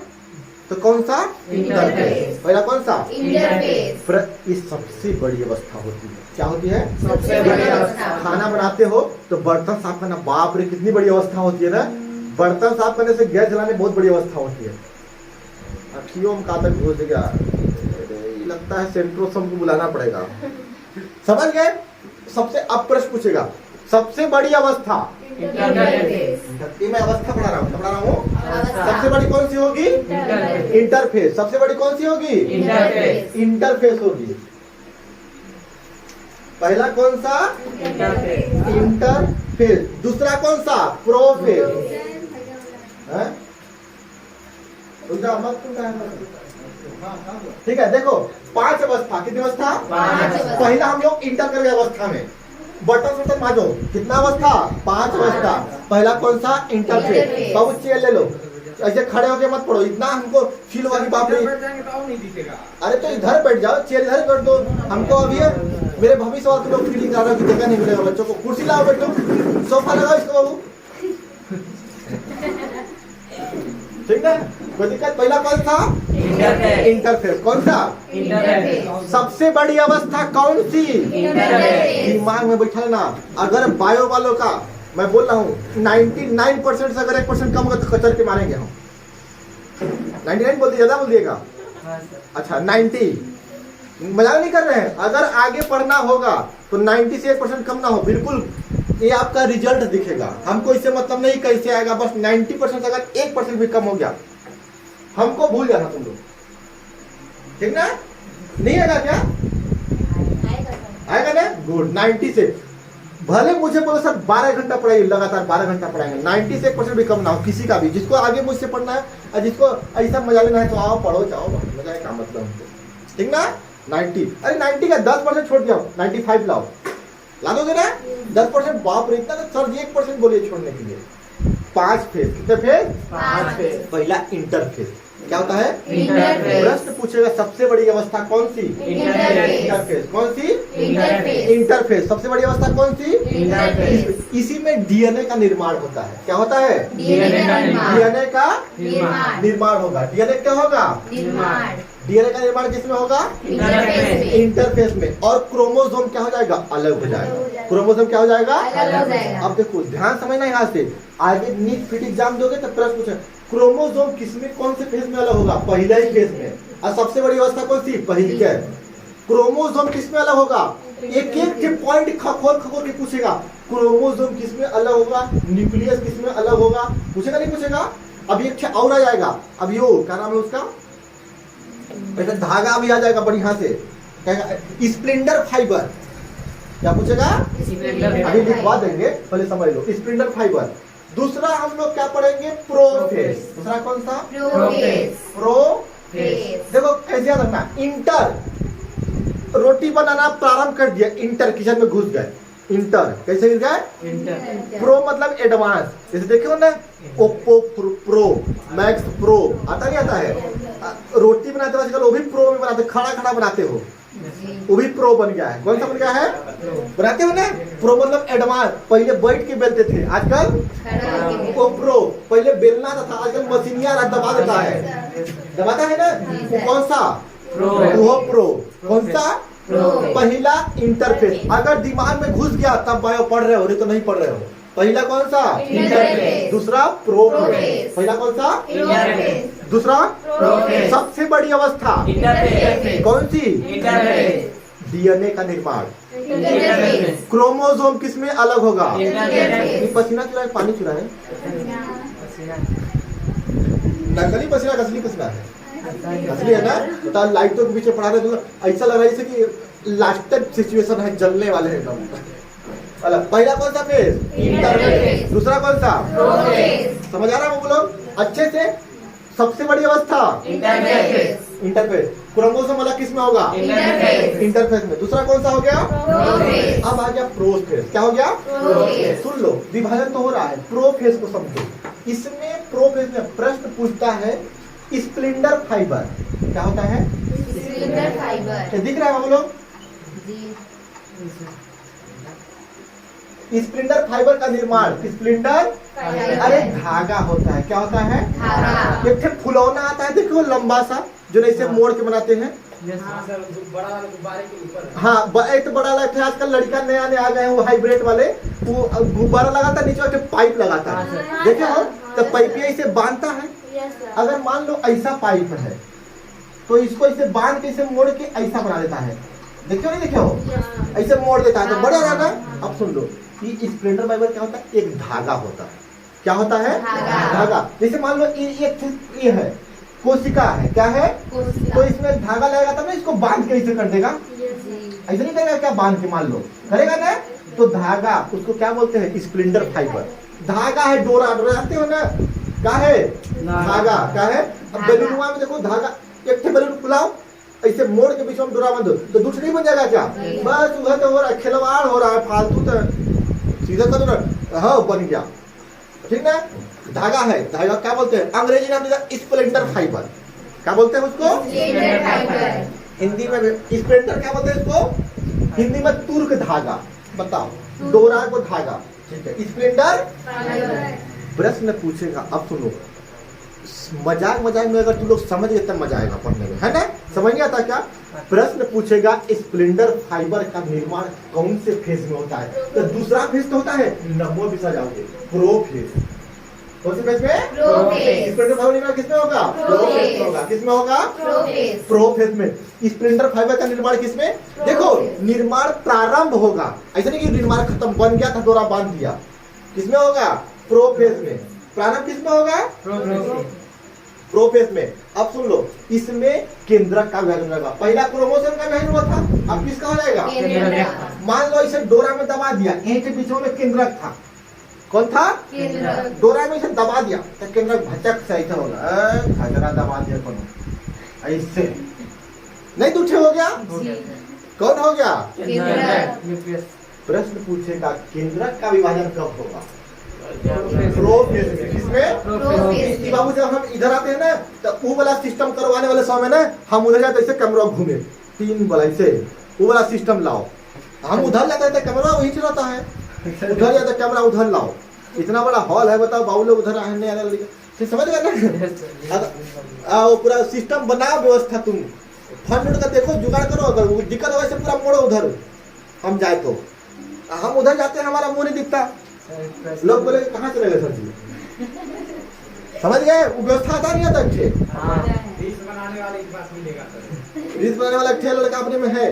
तो कौन सा? इंटरफेस। पहला कौन सा? इंटरफेस। ये सबसे बड़ी अवस्था होती है। क्या होती है? सबसे बड़ी अवस्था। खाना बनाते हो तो बर्तन साफ करना, बाप रे कितनी बड़ी अवस्था होती है ना। बर्तन साफ करने से गैस जलाने बहुत बड़ी अवस्था होती है। अखियों में कहाँ तक घुस गया, ये लगता है सेंट्रोसोम को बुलाना पड़ेगा। समझ गए? सबसे अब प्रश्न पूछेगा, सबसे बड़ी अवस्था। इंटरफेस। ये मैं अवस्था पढ़ा रहा हूँ। अवस्था। सबसे बड़ी कौन सी होगी? इंटरफेस। सबसे बड़ी कौन सी होगी? इंटरफेस। इंटरफेस होगी। पहला कौन सा? इंटरफेस। इंटरफेस। दूसरा कौन सा? प्रोफेस। हैं? ठीक है, देखो 5 अवस्था। कितनी अवस्था? 5 अवस्था। पहला हम लोग इंटर कर गए अवस्था में, बटन माजो। कितना अवस्था? 5 अवस्था। पहला कौन सा? इंटरफेस। इंटरफेस। बहुत चेयर ले लो, ऐसे खड़े होके मत पढ़ो, इतना हमको फील हुआ कि बाप रे। अरे तो इधर बैठ जाओ, चेयर इधर कर दो। हमको अभी मेरे भविष्य और लोग फीलिंग आ रहा है कि जगह नहीं मिलेगा बच्चों को। कुर्सी लाओ, बैठो, सोफा लगाओ इसको बाबू, ठीक है, कोई दिक्कत? पहला कौन सा? इंटरफेस। इंटरफेस। कौन सा? इंटरफेस। सबसे बड़ी अवस्था कौन सी? इंटरफेस। दिमाग में बैठा ना। अगर बायो वालों का मैं बोल रहा हूँ 99% से अगर 1% कम होगा तो कचर के मारेंगे हम। 99 बोल दिए, ज्यादा बोल दिएगा? अच्छा 90, मजाक नहीं कर रहे हैं। अगर आगे पढ़ना होगा तो 90 से 1% कम ना हो, बिल्कुल ये आपका रिजल्ट दिखेगा। हमको इससे मतलब नहीं कैसे आएगा, बस 90% अगर 1% भी कम हो गया हमको भूल जाना तुम लोग, ठीक ना? नहीं आएगा क्या? आएगा ना? गुड। 90 से भले मुझे बोलो सर 12 घंटा पढ़ाइए, लगातार 12 घंटा पढ़ाएंगे, 90 से 1% भी कम ना हो किसी का भी। जिसको आगे मुझसे पढ़ना है और जिसको ऐसा मजा लेना है तो आओ पढ़ो, जाओ, मजा का मतलब हमको, ठीक ना? 90, अरे 90 का 10% छोड़ दिया, 95 लाओ, ला दोगे ना? 10%, बाप रे इतना, तो सर जी 1% बोलिए छोड़ने के लिए। 5 फेज। कितने फेज? 5 फेज। पहला इंटरफेस। क्या होता है? इंटरफेस। प्रश्न पूछेगा सबसे बड़ी अवस्था कौन सी? इंटरफेस। कौन सी? इंटरफेस। इंटरफेस। सबसे बड़ी अवस्था कौन सी? इंटरफेस। इसी में डीएनए का निर्माण होता है। क्या होता है? डीएनए का निर्माण। डीएनए का निर्माण। निर्माण होगा। डीएनए क्या होगा? निर्माण। डीएनए का निर्माण किसमें होगा? इंटरफेस में। इंटरफेस में। और क्रोमोसोम क्या हो जाएगा? अलग हो जाएगा। क्रोमोसोम क्या हो जाएगा? अलग हो जाएगा। अब देखो ध्यान समझना, यहाँ से आगे नीट फिट एग्जाम दोगे तो प्रश्न पूछे क्रोमोसोम किसमें कौन से फेज में अलग होगा? पहले ही फेज में। और सबसे बड़ी अवस्था कौन सी? पहली के। क्रोमोसोम किसमें अलग होगा? एक एक के पॉइंट खखोल खखोल के पूछेगा। क्रोमोसोम किसमें अलग होगा? न्यूक्लियस किसमें अलग होगा? पूछेगा नहीं पूछेगा? अब एक और आ जाएगा, अब यो क्या नाम है उसका, ऐसा धागा भी आ जाएगा बढ़िया से, स्प्लेंडर फाइबर। क्या पूछेगा? अभी लिखवा देंगे, पहले समझ लो। Splendor fibre. दूसरा हम लोग क्या पढ़ेंगे? प्रोफेस। दूसरा कौन सा? प्रोफेस। प्रोफेस। देखो कैसे याद रखना, इंटर रोटी बनाना प्रारंभ कर दिया, इंटर किचन में घुस गए, इंटर कैसे गिर गए? इंटर। प्रो मतलब एडवांस। जैसे देखे हो ना, ओप्पो प्रो, मैक्स प्रो, आता नहीं आता है? रोटी बनाते हो आजकल वो भी प्रो में बनाते, खड़ा खड़ा बनाते हो, वो भी प्रो बन गया है। कौन सा बन गया है? बनाते हो ना, प्रो मतलब एडवांस। पहले बैठ के बेलते थे, आजकल वो प्रो। पहले बेलना था, आजकल मशीनिया दबा देता है, दबाता है ना, वो कौन सा? प्रो। वो प्रो। कौन सा? प्रो। पहला इंटरफेस। अगर दिमाग में घुस गया तब बायो पढ़ रहे हो, नहीं तो नहीं पढ़ रहे हो। पहला कौन सा? इंटरफेस। दूसरा प्रोफेस। प्रोफेस। पहला कौन सा? इंटरफेस। दूसरा प्रोफेस। सबसे बड़ी अवस्था इंटरफेस। कौन सी? इंटरफेस। डीएनए का निर्माण। इंटरफेस। क्रोमोसोम किसमें अलग होगा? इंटरफेस। ये पसीना चुरा है, पानी चुरा है, नकली पसीना असली पसीना है? असली है ना? तो लाइटों के पीछे पढ़ा रहे तो ऐसा लग रहा है जैसे कि लास्टेड सिचुएशन है, जलने वाले हैं एकदम। पहला कौन सा फेज? इंटरफेस। दूसरा कौन सा? प्रोफेस। समझ आ रहा है वो लोग अच्छे से? सबसे बड़ी अवस्था इंटरफेस। इंटरफेस। क्रोमोसोम अलग किसमें होगा? इंटरफेस। इंटरफेस में। दूसरा कौन सा हो गया? प्रोफेस। अब आ गया प्रोफेस। क्या हो गया? प्रोफेस। सुन लो, विभाजन तो हो रहा है, प्रोफेस को समझो। इसमें प्रोफेस में प्रश्न पूछता है स्प्लेंडर फाइबर क्या होता है? Cylinder fibre. क्या दिख रहा है हम लोग? जी। स्प्लेंडर फाइबर का निर्माण स्प्लेंडर अरे धागा होता है। क्या होता है? धागा। एक ठे फुलौना आता है देखो लंबा सा जो ऐसे मोड़ के बनाते हैं। हाँ एक तो बड़ा लगता है आजकल लड़का नया नया आ गए हैं वो हाइब्रिड वाले वो गुब्बारा लगाता है नीचे पाइप लगाता है देखे हो तो पाइपिया इसे बांधता है। अगर मान लो ऐसा पाइप है तो इसको इसे बांध के इसे मोड़ के ऐसा बना देता है। देखियो नहीं देखे हो ऐसे मोड़ देता है तो बड़ा रहेगा। अब सुन लो ये स्प्लेंडर फाइबर क्या होता है? एक धागा होता है। क्या होता है? धागा। जैसे मान लो ये है कोशिका है क्या है? तो इसमें धागा लगेगा तब ना इसको बांध के इसे कर देगा। ऐसा नहीं करेगा क्या? बांध के मान लो करेगा ना तो धागा उसको क्या बोलते हैं? Splendor fibre. धागा है डोरा डोरा जानते हो ना क्या है? धागा क्या है? अब बैलूनुआ में देखो धागा एक बैलून फुलाओ ऐसे मोड़ के बीच में डोरा बांधो तो दूसरी बन जाएगा क्या? बस उधर तो हो रहा है खिलवाड़ हो रहा है फालतू तो सीधा कर दो हाँ बन गया ठीक ना। धागा है धागा क्या बोलते हैं? अंग्रेजी नाम स्प्लेंडर फाइबर। क्या बोलते हैं उसको? Cylinder fibre. हिंदी में स्प्लेंडर क्या बोलते हैं इसको? हिंदी में तुर्क धागा। बताओ डोरा को धागा ठीक है स्प्लेंडर फाइबर। प्रश्न पूछेगा। अब सुनो मजाक मजाक में अगर तुम लोग समझ गए तब मजा आएगा पढ़ने में है ना। समझ नहीं आता क्या? प्रश्न पूछेगा स्प्लेंडर फाइबर का निर्माण कौन से फेज में होता है? तो दूसरा फेज तो होता है नंबर भी जाओगे प्रोफेज। कौन से फेज में? प्रोफेज। स्प्लेंडर फाइबर निर्माण किसमें होगा? प्रोफेज। में होगा। किसमें होगा? प्रोफेज। प्रोफेज में। स्प्लेंडर फाइबर का निर्माण किसमें? देखो निर्माण प्रारंभ होगा ऐसा नहीं कि निर्माण खत्म बन गया था डोरा बांध दिया। किसमें होगा? प्रोफेज में। प्रारंभ किसमें होगा? प्रोफेज में। अब सुन लो इसमें केंद्रक का विभाजन होगा। पहला क्रोमोसोम का विभाजन हुआ था अब किसका हो जाएगा? केंद्रक। मान लो इसे डोरा में दबा दिया एक के बीच में केंद्रक था। कौन था? केंद्रक। डोरा में इसे दबा दिया तो केंद्रक भचक से ऐसा होगा खजरा दबा दिया कोनो ऐसे नहीं दूठे हो गया। कौन हो गया? केंद्रक। प्रश्न पूछेगा केंद्रक का विभाजन कब होगा? प्रोफेज में। किसमें? प्रोफेज। बाबू जब हम इधर आते हैं ना तो वो वाला सिस्टम करवाने वाले समय ना हम उधर जाते ऐसे कैमरा घूमे 3 वाला ऐसे वो वाला सिस्टम लाओ। हम उधर जाते हैं तो कैमरा वहीं रहता है उधर जाते कैमरा उधर लाओ। इतना बड़ा हॉल है बताओ बाबू लोग उधर आने आने लगे समझ गए ना। वो पूरा सिस्टम बनाओ व्यवस्था तुम फंड उड़ कर देखो जुगाड़ करो अगर दिक्कत हो से पूरा मोड़ो उधर हम जाए तो। हम उधर जाते हैं हमारा मुंह नहीं दिखता लोग बोले कहाँ चले गए सर जी। समझ गए? वो व्यवस्था आता नहीं आता अच्छे रील्स बनाने वाला अच्छे लड़का अपने में है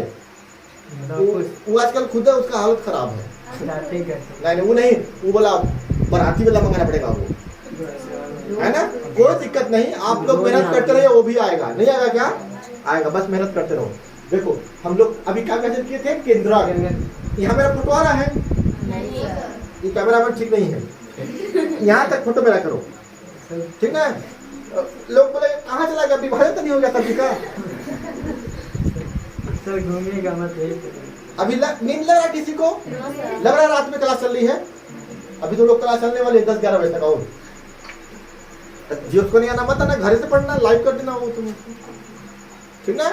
वो आजकल खुद है उसका हालत खराब है। नहीं वो नहीं वो बोला बराती वाला मंगाना पड़ेगा वो है ना। कोई दिक्कत नहीं आप लोग मेहनत करते रहिए वो भी आएगा। नहीं आएगा क्या? आएगा बस मेहनत करते रहो। देखो हम लोग अभी क्या मैसेज किए थे? केंद्रा। यहाँ मेरा फोटो आ रहा है ये कैमरामैन ठीक नहीं है यहाँ तक फोटो मेरा करो ठीक ना। लोग बोले कहाँ चला गया विभाजन तो नहीं हो गया सब्जी का? सर घूमने का मत है। अभी नींद लग रहा है किसी को? लग रहा है रात में क्लास चल रही है। अभी तो लोग क्लास चलने वाले 10-11 बजे तक। और जिसको नहीं आना मत ना घर से पढ़ना लाइव कर देना वो तुम ठीक ना।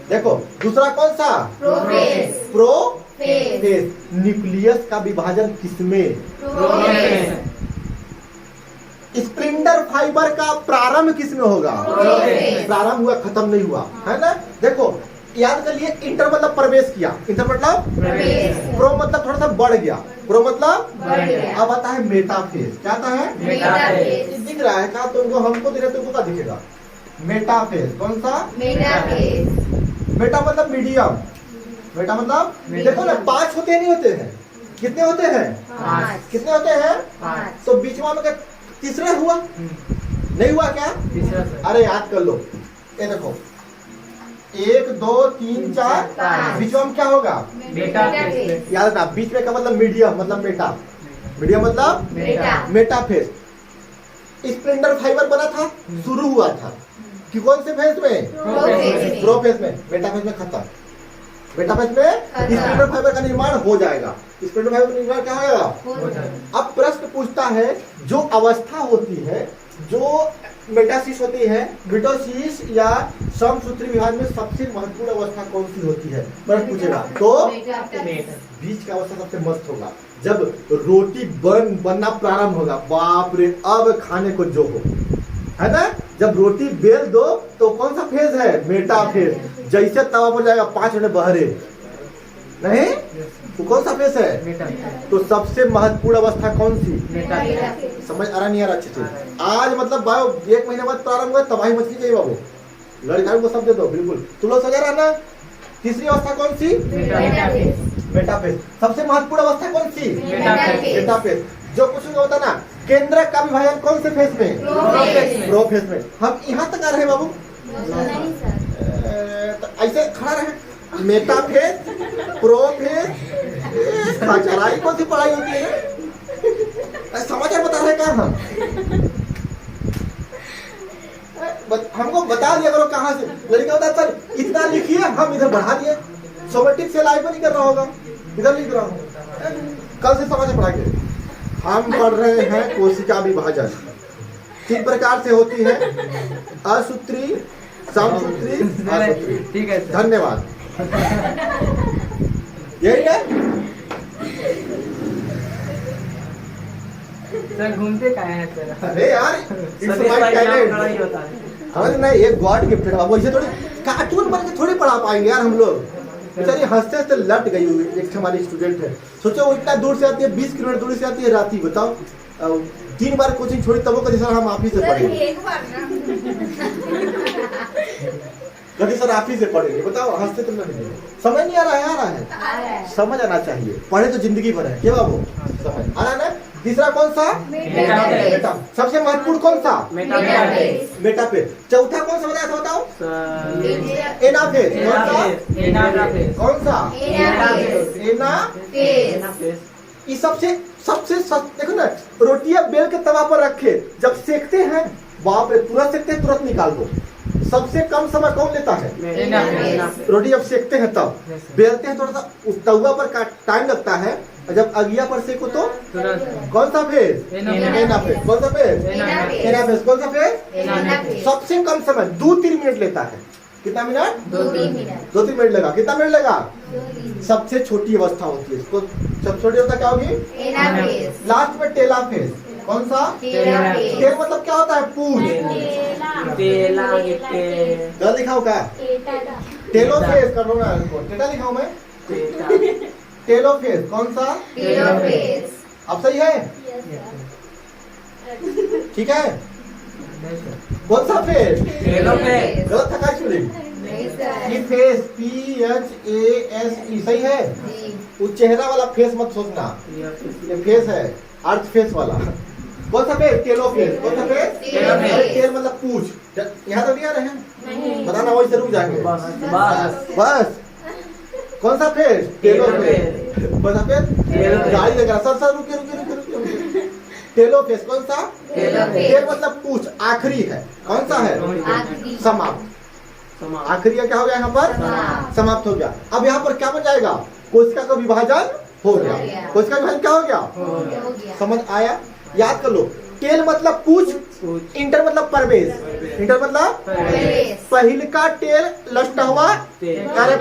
देखो दूसरा कौन सा? प्रोफेज। प्रोफेज। न्यूक्लियस का विभाजन किसमें? प्रोफेज। स्प्लेंडर फाइबर का प्रारंभ किसमें होगा? प्रोफेज। प्रारंभ हुआ खत्म नहीं हुआ है ना। देखो याद कर लिए इंटर मतलब प्रवेश किया इंटर मतलब प्रवेश। प्रो मतलब थोड़ा सा बढ़ गया प्रो मतलब बढ़ गया। अब आता है मेटाफेज। क्या आता है? मेटाफेज। दिख रहा है क्या तुमको? हमको दिख रहा है तुमको क्या दिखेगा? मेटाफेज। कौन सा? मेटाफेज। मेटा मतलब मीडियम। मेटा मतलब देखो ना 5 होते नहीं होते हैं? कितने होते हैं? 5। कितने होते हैं? 5। तो बीच में तीसरा हुआ नहीं हुआ क्या? तीसरा सर। अरे याद कर लो ये देखो 1 2 3 4 5। बीच में क्या होगा? मेटाफेज। याद रखना बीच में का मतलब मीडियम मतलब मेटा। मीडियम मतलब मेटा। मेटाफेज। स्प्लेंडर फाइबर बना था शुरू हुआ था कि कौन से फेज में? प्रोफेज में। प्रोफेज में। मेटाफेज में खत्म मेटाफेज में स्पिंडल फाइबर का निर्माण हो जाएगा। स्पिंडल फाइबर का निर्माण क्या होगा? अब प्रश्न पूछता है जो अवस्था होती है, जो मेटासिस होती है, मिटोसिस या समसूत्री विभाजन में सबसे महत्वपूर्ण अवस्था कौन सी होती है? प्रश्न पूछेगा तो बीच का अवस्था सबसे मस्त होगा जब रोटी बनना प्रारंभ होगा। बाप रे, अब खाने को जो हो, है ना? जब रोटी बेल दो तो कौन सा फेज है? मेटाफेज। जैसे तवा पर जाएगा 5 मिनट बहरे नहीं तो कौन सा फेज है? तो सबसे महत्वपूर्ण अवस्था कौन सी? समझ आ रहा नहीं आ रहा? अच्छे से आज मतलब बायो 1 महीने बाद प्रारंभ हुआ, तबाही मच गई बाबू। लड़का को सब दे दो, बिल्कुल तुम लोग समझ रहा ना? तीसरी अवस्था कौन सी? मेटाफेज। सबसे महत्वपूर्ण अवस्था कौन सी? मेटाफेज। जो कुछ होता ना, केंद्रक का विभाजन कौन से फेज में? प्रोफेज में। हम यहाँ तक आ रहे बाबू, तो ऐसे खड़ा रहे। मेटाफेज, प्रोफेज, खचराई कौन सी पढ़ाई होती है? समाचार बता रहे क्या हम? हमको बता दिया करो कहाँ से। लड़का होता सर इतना लिखिए, हम इधर बढ़ा दिए। सोमेटिक से लाइव नहीं कर रहा होगा, इधर लिख रहा हूँ। कल से समाचार पढ़ा के हम पढ़ रहे हैं कोशिका विभाजन किस प्रकार से होती है? असूत्री, समसूत्री, असूत्री। ठीक है, धन्यवाद। यही है सर। घूमते का है सर? अरे यार हमारे नहीं, एक गॉड गिफ्टेड बाबू। ऐसे थोड़ी कार्टून बन के थोड़ी पढ़ा पाएंगे यार हम लोग। बेचारी हंसते हंसते लट गई हुई। एक हमारी स्टूडेंट है, सोचो वो इतना दूर से आती है, 20 किलोमीटर दूर से आती है। राती बताओ 3 बार कोचिंग छोड़ी तब कभी सर हम आप ही से पढ़ेंगे, कभी सर आप ही से पढ़ेंगे। बताओ हंसते तो नहीं, समझ नहीं आ रहा है? आ रहा है, समझ आना चाहिए। पढ़े तो जिंदगी भर है क्या बाबू? समझ आ रहा है। तीसरा कौन सा? मेटाफेज। सबसे महत्वपूर्ण कौन सा? मेटाफेज। चौथा कौन सा बताया था बताओ? एनाफेज। कौन सा? एनाफेज। ये सबसे देखो ना, रोटियां बेल के तवा पर रखे, जब सेकते हैं बाप रे, तुरंत सेकते हैं तुरंत निकाल दो। सबसे कम समय कौन लेता है? रोटी जब सेकते हैं तब। बेलते हैं थोड़ा सा तवा पर टाइम लगता है, और जब अगिया पर सेको तो कौन सा फेज? एनाफेज। कौन सा फेज? एनाफेज। कौन सा फेज? सबसे कम समय 2-3 मिनट लेता है। कितना मिनट? 2-3 मिनट लगा। कितना मिनट लगा? सबसे छोटी अवस्था होती है इसको। सबसे छोटी अवस्था क्या होगी? लास्ट में टेलाफेज। कौन सा? टेल मतलब क्या होता है? पूंछ। गलत लिखा होगा? टेलोफेज कर लो ना, टेटा लिखा हूं मैं। टेलोफेज। कौन सा? अब सही है? ठीक है। कौन सा फेज? गलत था क्या स्टूडेंट? Phase, PHASE। सही है? वो चेहरा वाला फेस मत सोचना, ये फेस है अर्थ फेस वाला। कौन सा फेज? टेलोफेज। कौन सा फेज? टेल मतलब पूछ। यहाँ तो नहीं आ रहे हैं, बताना वही से रुक जाएंगे बस। कौन सा फेज? टेलोफेज। कौन सा फेज? गाड़ी लगा सर रुके। टेलोफेज। कौन सा? टेल मतलब पूछ, आखिरी है। कौन सा है? समाप्त। आखिरी क्या हो गया यहाँ पर? समाप्त हो गया। अब यहाँ पर क्या बन जाएगा? कोशिका का विभाजन हो गया। कोशिका विभाजन क्या हो गया? समझ आया? याद कर लो। टेल मतलब पूछ, इंटर मतलब प्रवेश। इंटर मतलब पहिल का टेल लस्टवा, अरे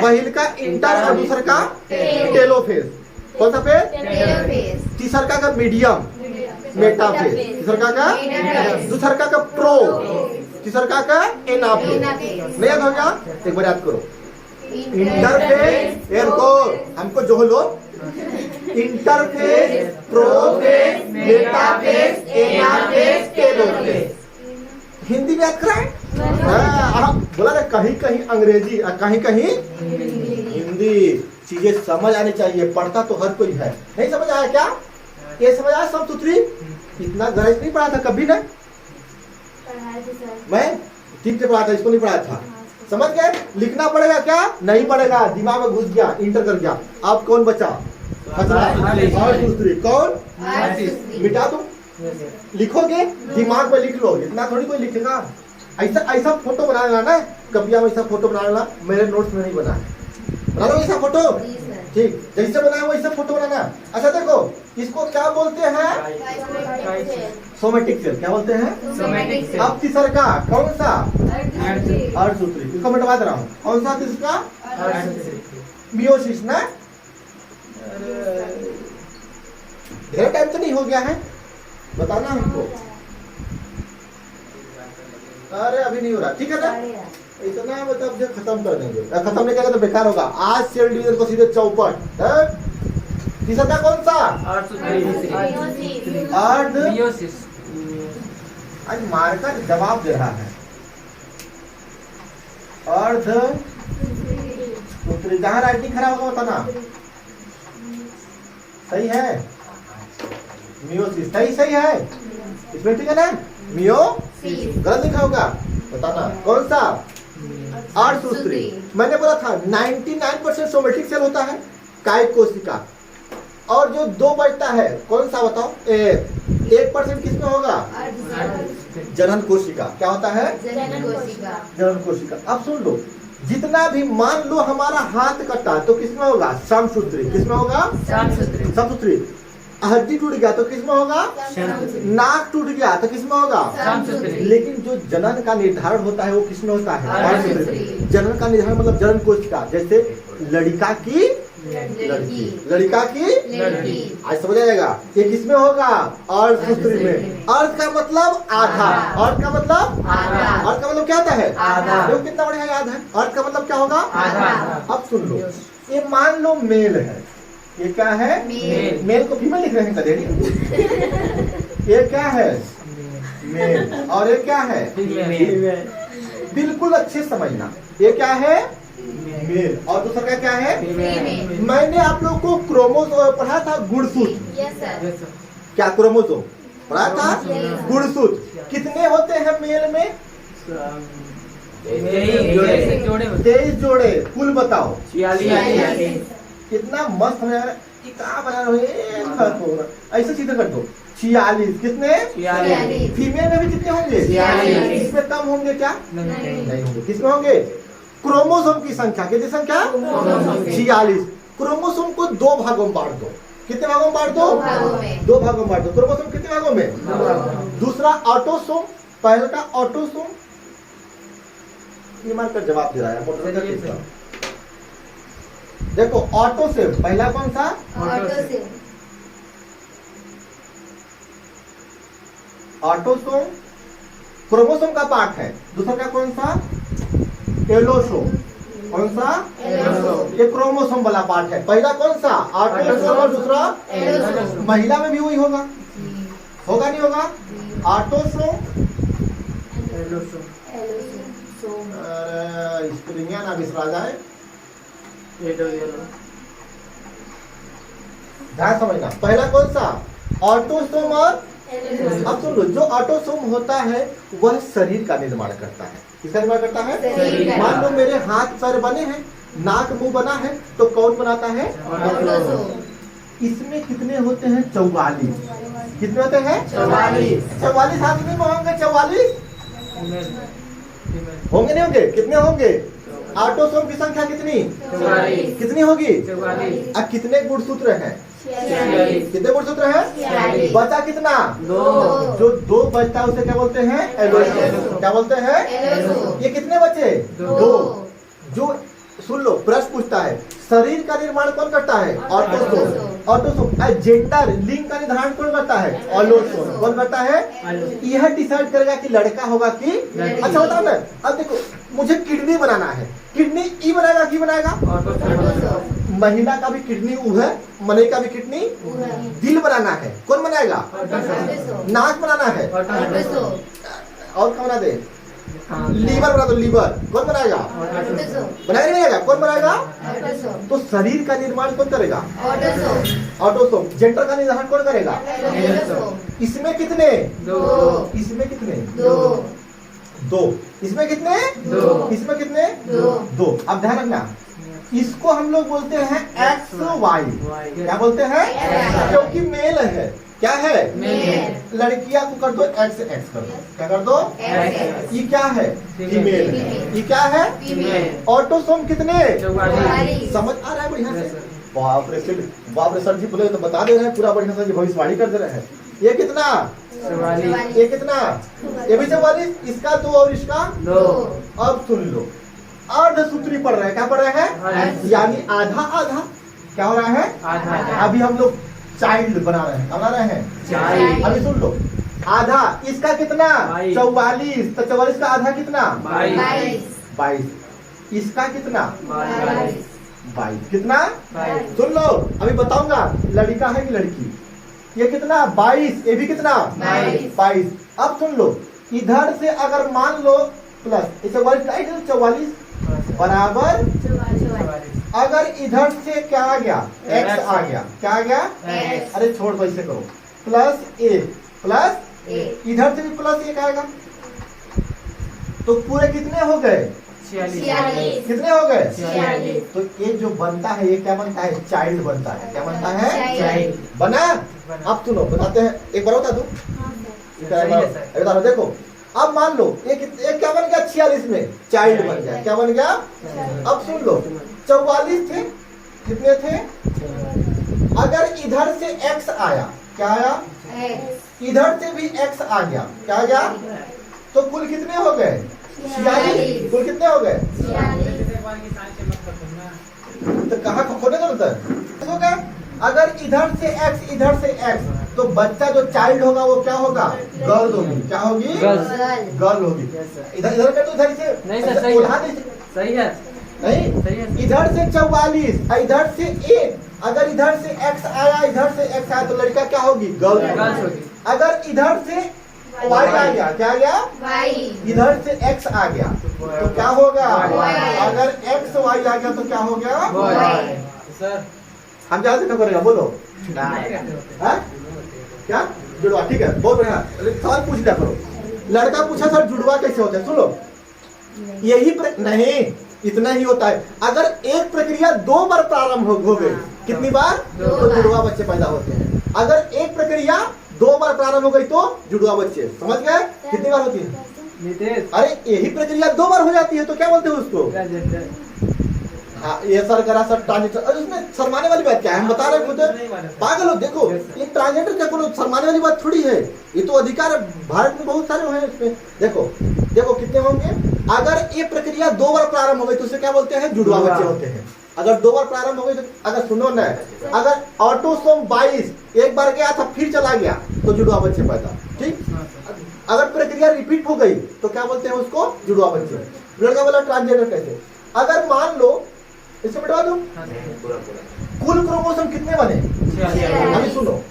पहिल का इंटर और दूसर का टेलोफेज। कौन सा फेज? तीसर का मीडियम मेटाफेज। तीसर का दूसर का प्रो, तीसर का एनाफेज। नहीं याद हो गया? एक बार याद करो। इंटरफेज, इनको हमको जो लो, interphase, prophase, metaphase, anaphase, telophase. Hindi में याद कराएं? बोला ना, कहीं कहीं अंग्रेजी और कहीं कहीं हिंदी। चीजें समझ आनी चाहिए, पढ़ता तो हर कोई है। नहीं समझ आया क्या? ये समझ आया समसूत्री? इतना गरज नहीं पढ़ा था कभी ना मैं, ठीक से पढ़ा था, इसको नहीं पढ़ाया था। समझ गए? लिखना पड़ेगा क्या? नहीं पड़ेगा, दिमाग में घुस गया, इंटर कर गया। अब कौन बचा? कौन? मिटा दो। लिखोगे दिमाग में लिख लो, इतना थोड़ी कोई लिखेगा। ऐसा फोटो बना लेना ना, कपिया में ऐसा फोटो बना लेना, मेरे नोट्स में नहीं बना है, बना लो ऐसा फोटो, जी सर। ठीक, जैसे बनाया वैसे फोटो बनाना। अच्छा देखो, इसको क्या बोलते हैं? Somatic cell. क्या बोलते हैं? Somatic cell. अब तीसरा का कौन सा? अर्धसूत्री। अर्धसूत्री। इसको मैं दबा दे रहा हूँ, कौन सा तीसरा? अर्धसूत्री। मियोसिस ना। ढेर टाइम तो नहीं हो गया है, बताना हमको। अरे अभी नहीं हो रहा, ठीक है ना? इतना मतलब जो खत्म कर देंगे, खत्म नहीं करेंगे तो बेकार होगा। आज सेल डिवीजन को सीधे चौपट है। तीसरा कौन सा? अर्ध। मियोसिस। आज मार्कर जवाब दे रहा है। अर्ध सूत्री। जहां राइटिंग खराब होगा बताना। सही है? मियोसिस सही है, इसमें ठीक है ना? मियोसिस गलत लिखा होगा, बताना कौन सा? अर्धसूत्री। मैंने बोला था 99% सोमेटिक सेल होता है, कायिक कोशिका, और जो 2 बचता है कौन सा बताओ? 1% किसमें होगा? जनन कोशिका। क्या होता है? जनन कोशिका। अब सुन लो, जितना भी मान लो हमारा हाथ कटा तो किसमें होगा? समसूत्री। किसमें होगा? समसूत्री। हड्डी टूट गया तो किसमें होगा? नाक टूट गया तो किसमें होगा? लेकिन जो जनन का निर्धारण होता है वो किसमें होता है? अर्धसूत्री। जनन का निर्धारण मतलब जनन कोशिका, जैसे लड़का की लड़की, लड़का की लड़की। आज समझ आएगा ये किसमें होगा? अर्धसूत्री में। अर्ध का मतलब आधा, अर्ध का मतलब आधा। अर्ध का मतलब क्या होता है? आधा। देखो कितना बढ़िया याद है। अर्ध का मतलब क्या होगा? आधा। अब सुन लो, ये मान लो मेल है, ये क्या है? मेल। मेल को फीमेल लिख रहे हैं कदेड़ी। ये क्या है? मेल। और ये क्या है? फीमेल। बिल्कुल अच्छे समझना, ये क्या है? मेल। और दूसरा का क्या है? फीमेल। मैंने आप लोग को क्रोमोसोम पढ़ा था, गुणसूत्र। Yes sir. क्या क्रोमोसोम पढ़ा था? Yes. गुणसूत्र। कितने होते हैं मेल में? 23 जोड़े। कुल बताओ। 46। कितना मस्त है यार, ये कहाँ बना रहे हो? ऐसे सीधे कर दो। 46। कितने? 46। फीमेल में भी कितने होंगे? 46। इसमें कम होंगे क्या? नहीं। नहीं होंगे। किसमें होंगे? क्रोमोसोम की संख्या। कितनी संख्या? क्रोमोसोम की। 46। क्रोमोसोम को 2 भागों में बांट दो। कितने भागों में बांट दो? 2 भागों में। 2 भागों में बांट दो। क्रोमोसोम कितने भागों में? दूसरा ऑटोसोम, पहला का ऑटोसोम। ये मानकर जवाब दे रहा है मोटर का किसका? देखो ऑटोसोम पहला कौन सा? ऑटोसोम क्रोमोसोम का पार्ट है। दूसरा का कौन सा? एलोसोम। कौन सा? एलोसोम। ये क्रोमोसोम वाला पार्ट है। पहला कौन सा? ऑटोसोम। और दूसरा एलोसोम। महिला में भी वही होगा, होगा नहीं होगा? ऑटोसोम। अरे स्त्रियां ना बिसरा जाए, ध्यान समझना। पहला कौन सा? ऑटोसोम। और अब सुन लो, जो ऑटोसोम होता है वह शरीर का निर्माण करता है। किसका निर्माण करता है? शरीर का। मान लो मेरे हाथ पैर बने हैं, नाक मुंह बना है, तो कौन बनाता है? इसमें कितने होते हैं? 44। कितने होते हैं? 44 हाथ में होंगे। 44 होंगे नहीं होंगे? कितने होंगे? ऑटोसोम की संख्या कितनी? 44। कितनी होगी? 44। अब कितने गुणसूत्र हैं? 46। कितने गुणसूत्र हैं? 46। बचा कितना? 2। जो 2 बचता है उसे क्या बोलते हैं? एलोसोम। क्या बोलते हैं? एलोसोम। ये कितने बचे? 2। जो सुन लो, प्रश्न पूछता है शरीर का निर्माण कौन करता है? ऑटोसोम। ऑटोसोम। जेंडर लिंग का निर्धारण कौन करता है? एलोसोम। कौन करता है? यह डिसाइड करेगा कि लड़का होगा कि लड़की। अच्छा बताओ ना। अब देखो, मुझे किडनी बनाना है, किडनी ई बनाएगा की बनाएगा? महिला का भी किडनी ऊ है, मने का भी किडनी। दिल बनाना है, कौन बनाएगा? नाक बनाना है, और क्या बना दे? लीवर बना दो। लीवर कौन बनाएगा? बनाएगा नहीं बनाएगा? कौन बनाएगा? तो शरीर का निर्माण कौन करेगा? ऑटोसोम। जेंडर का निर्धारण कौन करेगा? इसमें कितने? 2। इसमें कितने? 2। इसमें कितने? 2। इसमें कितने? 2। अब ध्यान रखना, इसको हम लोग बोलते हैं XY। क्या बोलते हैं? XY। क्योंकि मेल है, क्या है? मेल। लड़कियां को कर दो एक्स एक्स कर दो, क्या कर दो? एक्स। ये क्या है? फीमेल है। ये क्या है? फीमेल। ऑटोसोम कितने? 44। समझ आ रहा है बढ़िया से? बाप रे सर जी बोले तो बता दे रहे हैं पूरा बढ़िया से, भविष्यवाणी कर दे रहे हैं। ये कितना? 44। ये कितना? ये भी 44, इसका 2 और इसका 2। अब सुन लो, अर्धसूत्री पढ़ रहे हैं, क्या पढ़ रहे हैं? अर्धसूत्री। यानी आधा आधा क्या हो रहा है? आधा। अभी हम लोग चाइल्ड बना रहे हैं, क्या बना रहे हैं? चाइल्ड। अभी सुन लो, आधा इसका कितना? 44, तो 44 का आधा कितना? 22। इसका कितना? 22 कितना? सुन लो अभी बताऊंगा, लड़का है कि लड़की? ये कितना? 22। ये भी कितना? 22। अब सुन लो, इधर से अगर मान लो प्लस 44 बराबर, अगर इधर से क्या आ गया? x आ गया, क्या आ गया? X। अरे छोड़ दो, इसे करो, प्लस ए प्लस इधर से भी प्लस 1 आएगा, तो पूरे कितने हो गए? 46। कितने हो गए? 46। तो ये जो बनता है, ये क्या बनता है? चाइल्ड बनता है। क्या बनता है? चाइल्ड। बना। अब सुनो बताते हैं, एक बार बता दूं, एक बार देखो। अब मान लो एक क्या बन गया? 46 में चाइल्ड बन गया, क्या बन गया? अब सुन लो, 44 थे, कितने थे? अगर इधर से x आया, क्या आया? इधर से भी x आ गया, क्या आ गया? तो कुल कितने हो गए? 46। कुल कितने हो गए? तो कहाँ खोने दो तो हो गया। अगर इधर से x इधर से x, तो बच्चा जो चाइल्ड होगा वो क्या होगा? गर्ल होगी। क्या होगी? गर्ल होगी। इधर इधर कर दो, इधर से नहीं सर, सही है। उठा दीजिए। सही है। नहीं, सही है। इधर से 44, इधर से 1, अगर इधर से x आया, इधर से x आया, तो लड़का क्या होगी? गर्ल गर्ल्स होगी। होगी। अगर इधर से y आ गया, क्या आ गया? इधर से x आ गया, तो क्या होगा? Boy। अगर x y आ गया तो क्या हो गया? Boy। सर हम जहाँ से क्या करेगा बोलो? हाँ? क्या? जुड़वा, ठीक है, बहुत बढ़िया। सवाल पूछ लिया करो। लड़का पूछा सर जुड़वा कैसे होता है? सुनो, यही नहीं, इतना ही होता है। अगर एक प्रक्रिया 2 बार प्रारंभ हो गई, कितनी बार? तो जुड़वा बच्चे पैदा होते हैं। अगर एक प्रक्रिया 2 बार प्रारंभ हो गई तो जुड़वा बच्चे, समझ गए? कितनी बार होती है? नितेश। अरे यही प्रक्रिया 2 बार हो जाती है तो क्या बोलते हैं उसको? हाँ, ये सर करा सर ट्रांजेक्टर, अरे उसमें शर्माने वाली बात क्या है? हम बता रहे खुद पागल हो। देखो ये ट्रांजेक्टर क्या कोई शर्माने वाली बात थोड़ी है, ये तो अधिकार है, भारत में बहुत सारे हैं इसमें। देखो देखो कितने होंगे। अगर ये प्रक्रिया 2 बार प्रारंभ हो गई तो उसे क्या बोलते हैं? जुड़वा बच्चे होते हैं। अगर 2 बार प्रारंभ हो गई तो, अगर सुनो ना, अगर ऑटोसोम 22 एक बार गया था फिर चला गया तो जुड़वा बच्चे पैदा, ठीक। अगर प्रक्रिया रिपीट हो गई तो क्या बोलते हैं उसको? जुड़वा बच्चे। लड़का वाला ट्रांसजेंडर कैसे? अगर मान लो, इसको मिटवा दो, कुल क्रोमोसोम कितने बने? अभी सुनो,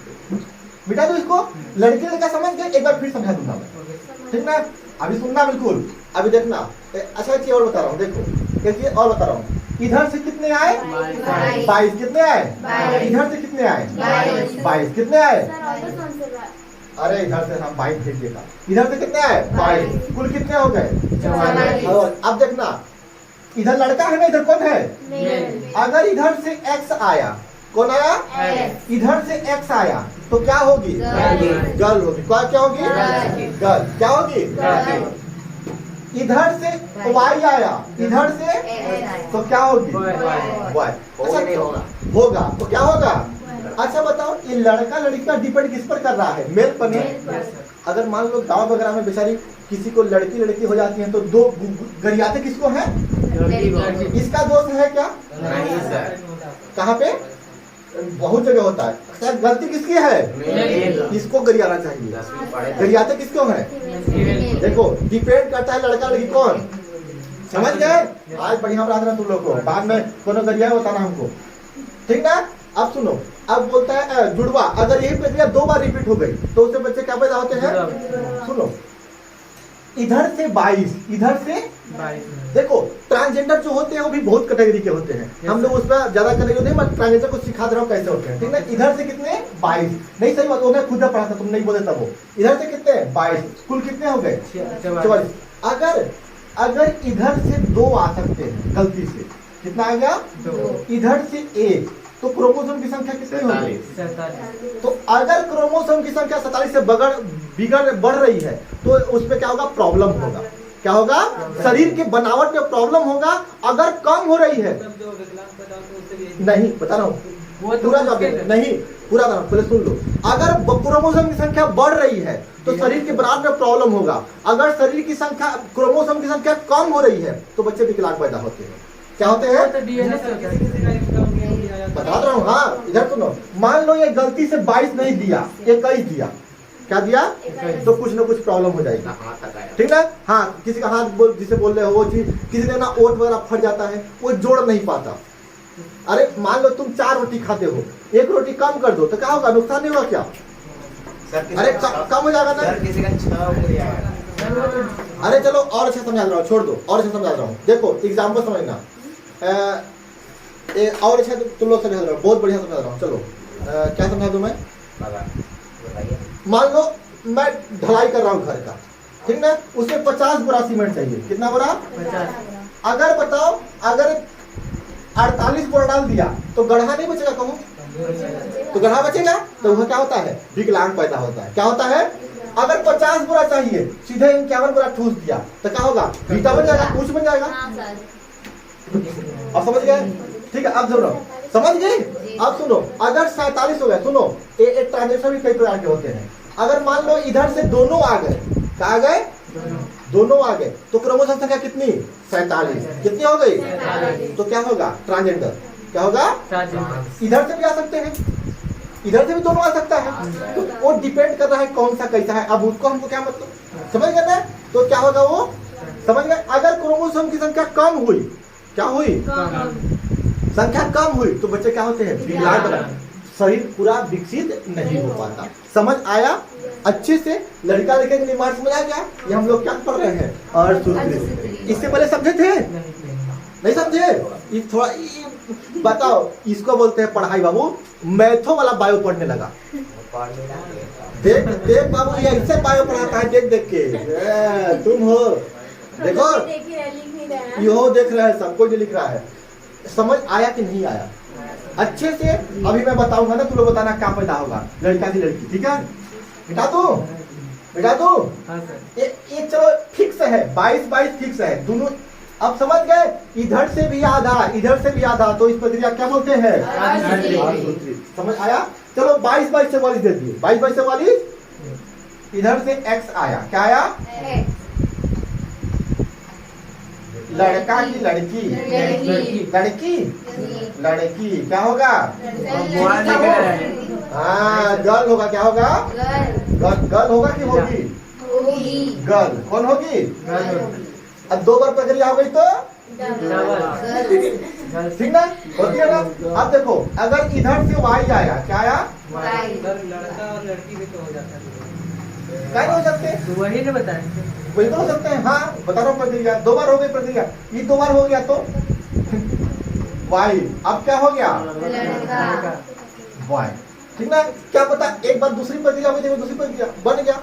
मिटा दो इसको। लड़के लड़का समझ गए, एक बार फिर समझा दूंगा मैं, ठीक ना? अभी सुनना बिल्कुल, अभी देखना। अच्छा एक चीज और बता रहा हूँ, देखो एक चीज और बता रहा हूँ। इधर से कितने आए? 22। कितने आए? इधर से कितने आए? 22। कितने आए? अरे इधर से हम 22 भेजिएगा। इधर से कितने आए? 22। कुल कितने हो गए? और अब देखना, इधर लड़का है ना, इधर कौन है? अगर इधर से x आया, कौन आया? इधर से x आया तो क्या होगी? गर्ल होगी। क्या होगी? गर्ल। क्या होगी? इधर से y आया, इधर से तो क्या होगी? बॉय। अच्छा होगा तो क्या होगा? अच्छा बताओ, ये लड़का लड़की का डिपेंड किस पर कर रहा है? मेल पर नहीं। अगर मान लो गांव वगैरह में बेचारी किसी को लड़की लड़की हो जाती है तो 2 गरियाते किसको है? इसका दोष है क्या? नहीं सर। कहाँ पे? बहुत जगह होता है। शायद गलती किसकी है? इसको गरियाना चाहिए। गरियाते किसको है? देखो डिपेंड करता है लड़का लड़की कौन, समझ गए? आज बढ़िया बता देना तुम लोग को, बाद में कोनो गरिया बताना हमको, ठीक ना? अब सुनो, अब बोलता है जुड़वा, अगर यही प्रक्रिया 2 बार रिपीट हो गई तो उससे बच्चे क्या पैदा होते हैं? सुनो, इधर से 22, इधर से 22। देखो ट्रांसजेंडर जो होते हैं वो भी बहुत कैटेगरी के होते हैं। हम लोग उस पर ज्यादा कैटेगरी नहीं, मैं ट्रांसजेंडर को सिखा दे रहा हूँ कैसे होते हैं, ठीक है? इधर से कितने? 22। नहीं सही बात, वो मैं खुद पढ़ा था, तुम नहीं बोले तब। वो इधर से कितने? 22। कुल कितने हो गए? 44। अगर इधर से 2 आ सकते हैं गलती से, कितना आ गया? 2। इधर से 1, तो क्रोमोसोम की संख्या कितनी होगी? 47 तो अगर क्रोमोसोम की संख्या 47 से बढ़ रही है तो उसमें क्या होगा? प्रॉब्लम होगा। क्या होगा? शरीर के बनावट में प्रॉब्लम होगा। अगर कम हो रही है, नहीं बता रहा हूँ, वो तो पूरा जवाब दे- नहीं पूरा बता रहा हूं, पहले सुन लो। अगर क्रोमोसोम की संख्या बढ़ रही है तो शरीर के बनावट में प्रॉब्लम होगा। अगर शरीर की संख्या, क्रोमोसोम की संख्या कम हो रही है तो बच्चे विकलांग पैदा होते हैं। क्या होते हैं? तो डीएनए से होता है। बता रहा हूँ। हाँ, इधर सुनो। मान लो ये गलती से 22 नहीं दिया, 21 दिया। क्या दिया? तो कुछ ना कुछ प्रॉब्लम हो जाएगी, ठीक ना? हाँ, किसी का हाथ जिसे बोल रहे हो वो चीज, किसी का ना ओट वगैरह फट जाता है, वो जोड़ नहीं पाता। अरे मान लो तुम 4 रोटी खाते हो, 1 रोटी कम कर दो तो क्या होगा? नुकसान नहीं होगा क्या? अरे कम हो जाएगा ना? किसी का 6 हो गया। अरे चलो और अच्छा समझा रहा हूँ, छोड़ दो, और अच्छा समझा रहा हूँ। देखो एग्जाम्पल समझना, और अच्छा तुम लोग समझा रहे हो, बहुत बढ़िया समझा रहा हूँ। चलो क्या समझा दूं मैं? मान लो मैं ढलाई कर रहा हूँ घर का, ठीक ना? उसमें 50 बोरा सीमेंट चाहिए। कितना बोरा? 50। अगर बताओ, अगर 48 बोरा डाल दिया तो गड्ढा नहीं बचेगा? कहूँ तो गड्ढा बचेगा, तो वह क्या होता है? विकलांग पैदा होता है। क्या होता है? अगर 50 बोरा चाहिए, सीधे 51 बोरा ठूस दिया तो क्या होगा? बीटा बन जाएगा, कुछ बन जाएगा। अब समझ गए? ठीक है, अब सुनो, समझ गए? अब सुनो, अगर 47 हो गए, सुनो, ये ट्रांजेक्शन भी कई प्रकार के होते हैं। अगर मान लो इधर से दोनों आ गए, क्या आ गए? दोनों आ गए, तो क्रोमोसोम संख्या कितनी? 47। कितनी हो गई? 47। तो क्या होगा? ट्रांसजेंडर। क्या होगा? इधर से भी आ सकते हैं, इधर से भी दोनों आ सकता है। तो वो डिपेंड कर रहा है कौन सा कैसा है। अब उसको हमको क्या मतलब, समझ गए ना? तो क्या होगा वो? समझ गए? अगर क्रोमोसोम की संख्या कम हुई, क्या हुई? संख्या कम हुई तो बच्चे क्या होते हैं? विकलांग बना, शरीर पूरा विकसित नहीं हो पाता। समझ आया? अच्छे से लड़का लड़के के निर्माण समझ आ गया? ये हम लोग क्या पढ़ रहे हैं? और सूत्र। इससे पहले समझे थे? नहीं समझे? ये थोड़ा बताओ, इसको बोलते हैं पढ़ाई बाबू। मैथो वाला बायो पढ़ने लगा। देख देख बाबू, ये ऐसे बायो पढ़ाता है, देख देख के। तुम हो, देखो यो देख रहे हैं, सबको जो लिख रहा है। समझ आया कि नहीं आया? अच्छे से अभी मैं बताऊंगा ना, तुम लोग बताना क्या पैदा होगा, लड़का की लड़की। ठीक है, बिठा दो, बिठा दो। ये चलो फिक्स है, 22 फिक्स है दोनों। अब समझ गए? इधर से भी आधा, इधर से भी आधा, तो इस प्रक्रिया क्या बोलते हैं? समझ आया? चलो 22 से 44 दे दिए। 22 से 44, इधर से x आया। क्या आया? लड़का की लड़की, लड़की लड़की क्या होगा? हाँ, गर्ल होगा। क्या होगा? गर्ल होगा कि होगी? गर्ल। कौन होगी? अब 2 बार प्रक्रिया हो गई तो ठीक ना? होती है ना? अब देखो, अगर इधर से y आया, क्या आया? लड़का और लड़की भी तो हो जाता है। क्या हो सकते? तो वही ने बताया, वही तो हो सकते हैं। हाँ, बता रहा हूँ प्रक्रिया। 2 बार हो गई प्रक्रिया, ये 2 बार हो गया तो y। अब क्या हो गया? y। ठीक ना? क्या पता एक बार दूसरी प्रक्रिया हुई, दूसरी प्रक्रिया बन गया।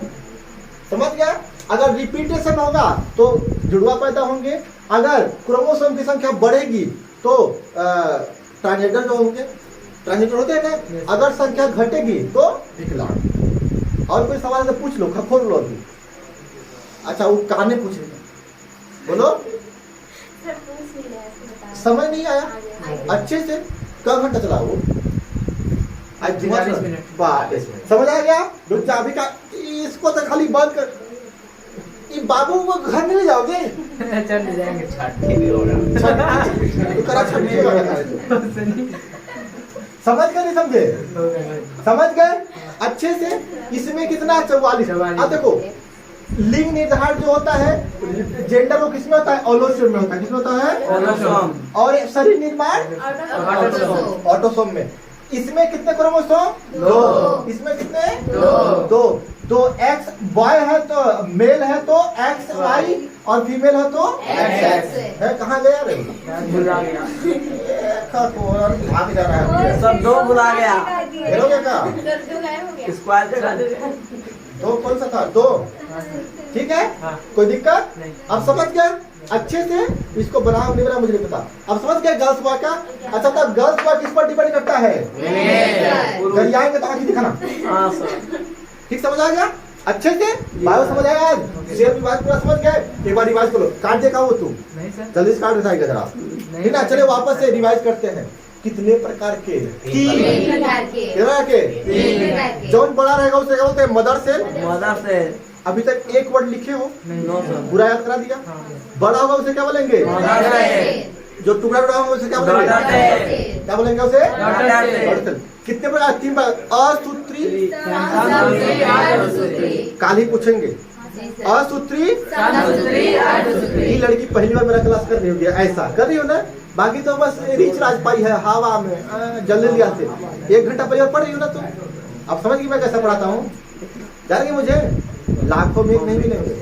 समझ गया? अगर रिपीटेशन होगा तो जुड़वा पैदा होंगे। अगर क्रोमोसोम की संख्या बढ़ेगी तो ट्रांसजेंडर जो होंगे, ट्रांसजेंडर होते हैं ना। अगर संख्या घटेगी तो विकलांग। और कोई सवाल है तो पूछ लो, खोल लो अभी। अच्छा, वो काने पूछ रहे, बोलो। समझ नहीं आया अच्छे से? कब घंटा चला वो? आज 40 मिनट। समझ आ गया? रुक जा, अभी का इसको तो खाली बंद कर। ये बाबू वो घर नहीं ले जाओगे? चल जाएंगे। छठी भी हो रहा तो करा छठी हो रहा है। समझ गए? नहीं समझे? समझ गए अच्छे से? इसमें कितना? 44। अब देखो, लिंग निर्धारण जो होता है, जेंडर वो किसमें होता है? ऑलोसोम में होता है। किसमें होता है? और शरीर निर्माण ऑटोसोम में। इसमें कितने क्रोमोसोम? 2। इसमें कितने? 2। तो x बॉय है तो मेल है तो XY और फीमेल हो तो एक्स है। कहाँ गया रे? भुला गया। भाग जा रहा है मुझे। सब दो भुला गया। हेरोगे का स्क्वाड का दो कौन सा था? दो ठीक है। हाँ। कोई दिक्कत? नहीं। अब समझ गए अच्छे से। इसको बनाओ नहीं बना मुझे नहीं पता। अब समझ गए गर्ल्स बॉय का। अच्छा तब गर्ल्स बॉय किस पर डिपेंड करता है? घर आएंगे तो आगे दिखाना। हाँ सर। ठीक समझ आ गया अच्छे से? बायो समझ आया आज? शेर रिवाइज पूरा समझ गए? एक बार रिवाइज करो। कार्ड देखा वो तू नहीं सर। जल्दी से कार्ड दिखाएगा जरा। ठीक ना? चले वापस से रिवाइज करते हैं। कितने प्रकार के? तीन प्रकार के। जौन बड़ा रहेगा उसे क्या बोलते हैं? Mother cell. मदर से अभी तक एक वर्ड लिखे हो? No sir. पूरा याद करा दिया। हाँ। बड़ा होगा उसे क्या बोलेंगे? मदर से जो टुकड़ा टुकड़ा होगा उसे क्या बोलेंगे? डॉटर से। क्या बोलेंगे उसे? डॉटर से। Daughter cell. कितने प्रकार? तीन प्रकार। असूत्री काल ही पूछेंगे। असूत्री ये लड़की पहली बार मेरा क्लास कर रही होगी। ऐसा कर रही हो ना? बाकी तो बस रिच राज पाई है हवा में जल्दी लिया से 1 घंटा पहले पढ़ रही हो ना तुम। अब समझ गई मैं कैसा पढ़ाता हूँ? जानेंगे मुझे लाखों में एक नहीं मिलेंगे।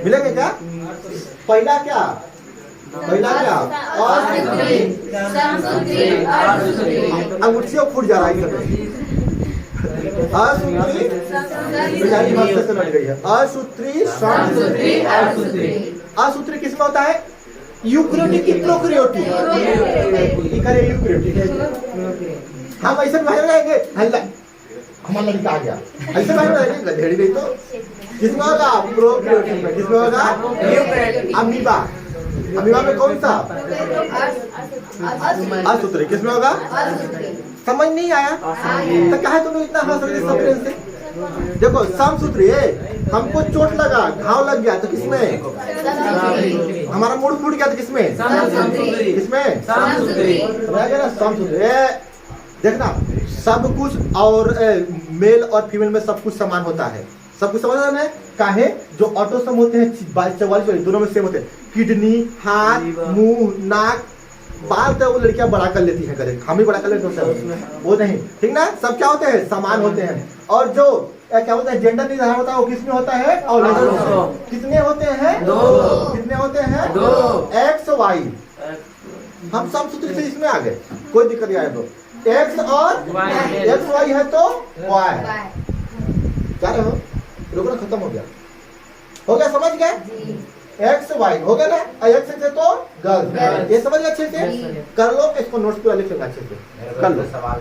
मिलेंगे क्या? पहला क्या? पहला क्या? अंगूठियों फूट जा रहा है असूत्री बेचारी भाषा से लड़ गई है। असूत्री असूत्री किसमें होता है? यूक्रियोटिक की प्रोक्रियोटिक। यूक्रियोटिक हम ऐसे भाई रहेंगे। हल्ला हमारा लड़का आ गया ऐसे भाई रहेंगे गधेड़ी नहीं तो। किसमें होगा? प्रोक्रियोटिक में। किसमें होगा? अमीबा। अमीबा में कौन सा? असूत्री। किसमें होगा? समझ नहीं आया तो कहा तुम लोग इतना हंस रहे सब से? देखो समसूत्री हमको चोट लगा घाव लग गया तो किसमें? हमारा मूड फूट गया तो किसमें? किसमें? समसूत्री। देखना सब कुछ और मेल और फीमेल में सब कुछ समान होता है। सब कुछ समझ है काहे? जो ऑटोसम होते हैं 44 दोनों में सेम होते हैं। किडनी, हाथ, मुंह, नाक, बाल तो वो लड़कियां बड़ा कर लेती हैं करे, हम ही बड़ा कर लेते हैं वो नहीं। ठीक ना? सब क्या होते हैं? समान होते हैं। और जो क्या होता है जेंडर निर्धारण होता है वो किसमें होता है? और कितने होते हैं? 2। कितने होते हैं? 2। X Y. हम समसूत्री से इसमें आ गए कोई दिक्कत नहीं आए तो एक्स और एक्स वाई है तो वाई। क्या रहे हो? रुको ना खत्म हो गया समझ गए? एक्स वाई हो गया ना? एक्स से तो गर्ल। ये समझ गए अच्छे से? कर लो इसको नोट्स पूरा लिख लेना अच्छे से कर लो। सवाल